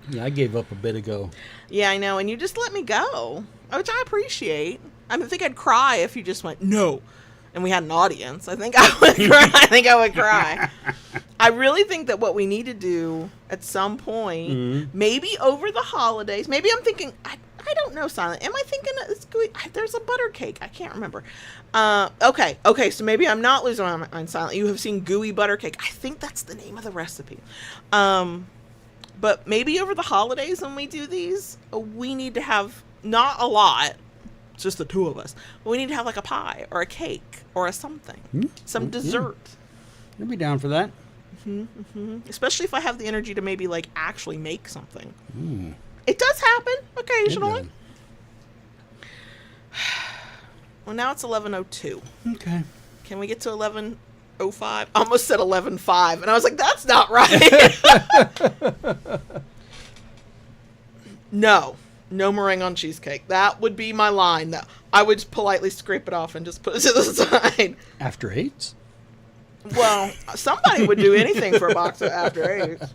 Yeah, I gave up a bit ago. Yeah, I know, and you just let me go, which I appreciate. I think I'd cry if you just went no, and we had an audience. I think I would cry. I really think that what we need to do at some point, maybe over the holidays, maybe I'm thinking, I don't know, Silent. Am I thinking it's gooey? There's a butter cake. I can't remember. Okay, so maybe I'm not losing my mind, Silent. You have seen gooey butter cake. I think that's the name of the recipe. But maybe over the holidays when we do these, we need to have, not a lot, it's just the two of us, but we need to have like a pie or a cake or a something. Some dessert. You'll be down for that. Especially if I have the energy to maybe like actually make something. It does happen occasionally. Well, now it's 11:02. Okay. Can we get to 11:05? I almost said 11:05, and I was like, that's not right. No meringue on cheesecake. That would be my line. That I would politely scrape it off and just put it to the side. After Eights? Well, somebody would do anything for a box of After Eights.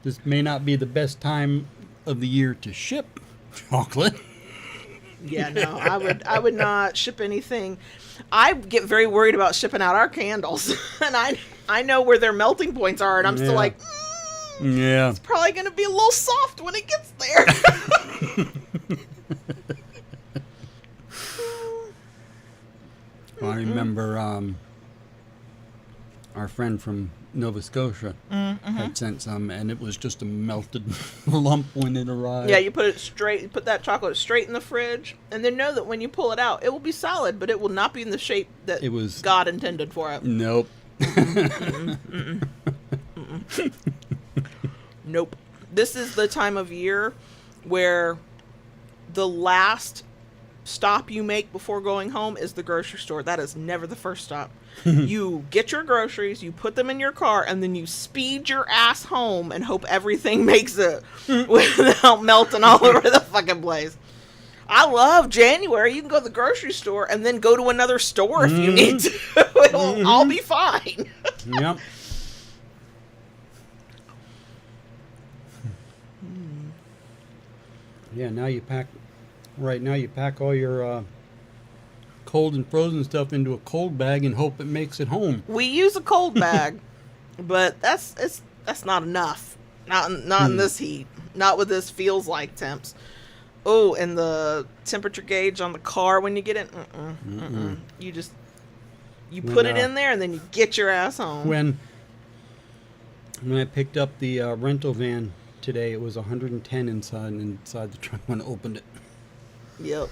This may not be the best time of the year to ship chocolate. Yeah, no, I would not ship anything. I get very worried about shipping out our candles, and I know where their melting points are, and I'm still like, it's probably going to be a little soft when it gets there. Well, I remember our friend from Nova Scotia had sent some, and it was just a melted lump when it arrived. Yeah, you put that chocolate straight in the fridge, and then know that when you pull it out, it will be solid, but it will not be in the shape that God intended for it. Nope. Nope. This is the time of year where the last stop you make before going home is the grocery store. That is never the first stop. You get your groceries, you put them in your car, and then you speed your ass home and hope everything makes it without melting all over the fucking place. I love January. You can go to the grocery store and then go to another store if you need to. It'll all be fine. Yep. Yeah, now you pack all your cold and frozen stuff into a cold bag and hope it makes it home. We use a cold bag, but that's not enough. Not in this heat. Not with this feels like temps. Oh, and the temperature gauge on the car when you get in. You put it in there and then you get your ass home. When I picked up the rental van today, it was 110 inside the trunk when I opened it. Yep.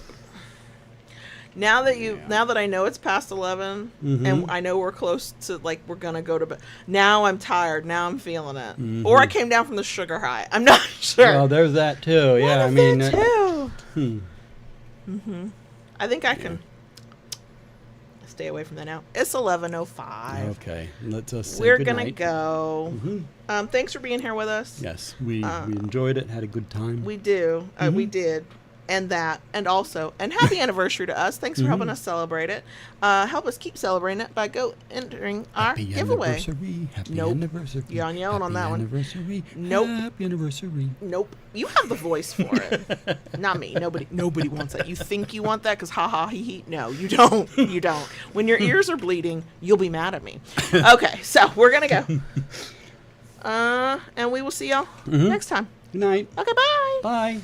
Now that I know it's past 11 and I know we're close to, like, we're gonna go to bed. Now I'm tired. Now I'm feeling it. Or I came down from the sugar high. I'm not sure. Well, there's that too. Yeah, I mean. That too. I think I can stay away from that now. It's 11:05. Okay, let's say we're good gonna night. Go. Thanks for being here with us. Yes, we enjoyed it. Had a good time. We do. We did. And happy anniversary to us. Thanks for helping us celebrate it. Help us keep celebrating it by entering our giveaway. Happy anniversary. You're yelling on that anniversary. One. Nope. Happy anniversary. Nope. You have the voice for it. Not me. Nobody wants that. You think you want that because ha ha he he. No, you don't. You don't. When your ears are bleeding, you'll be mad at me. Okay, so we're gonna go. And we will see y'all next time. Good night. Okay, bye. Bye.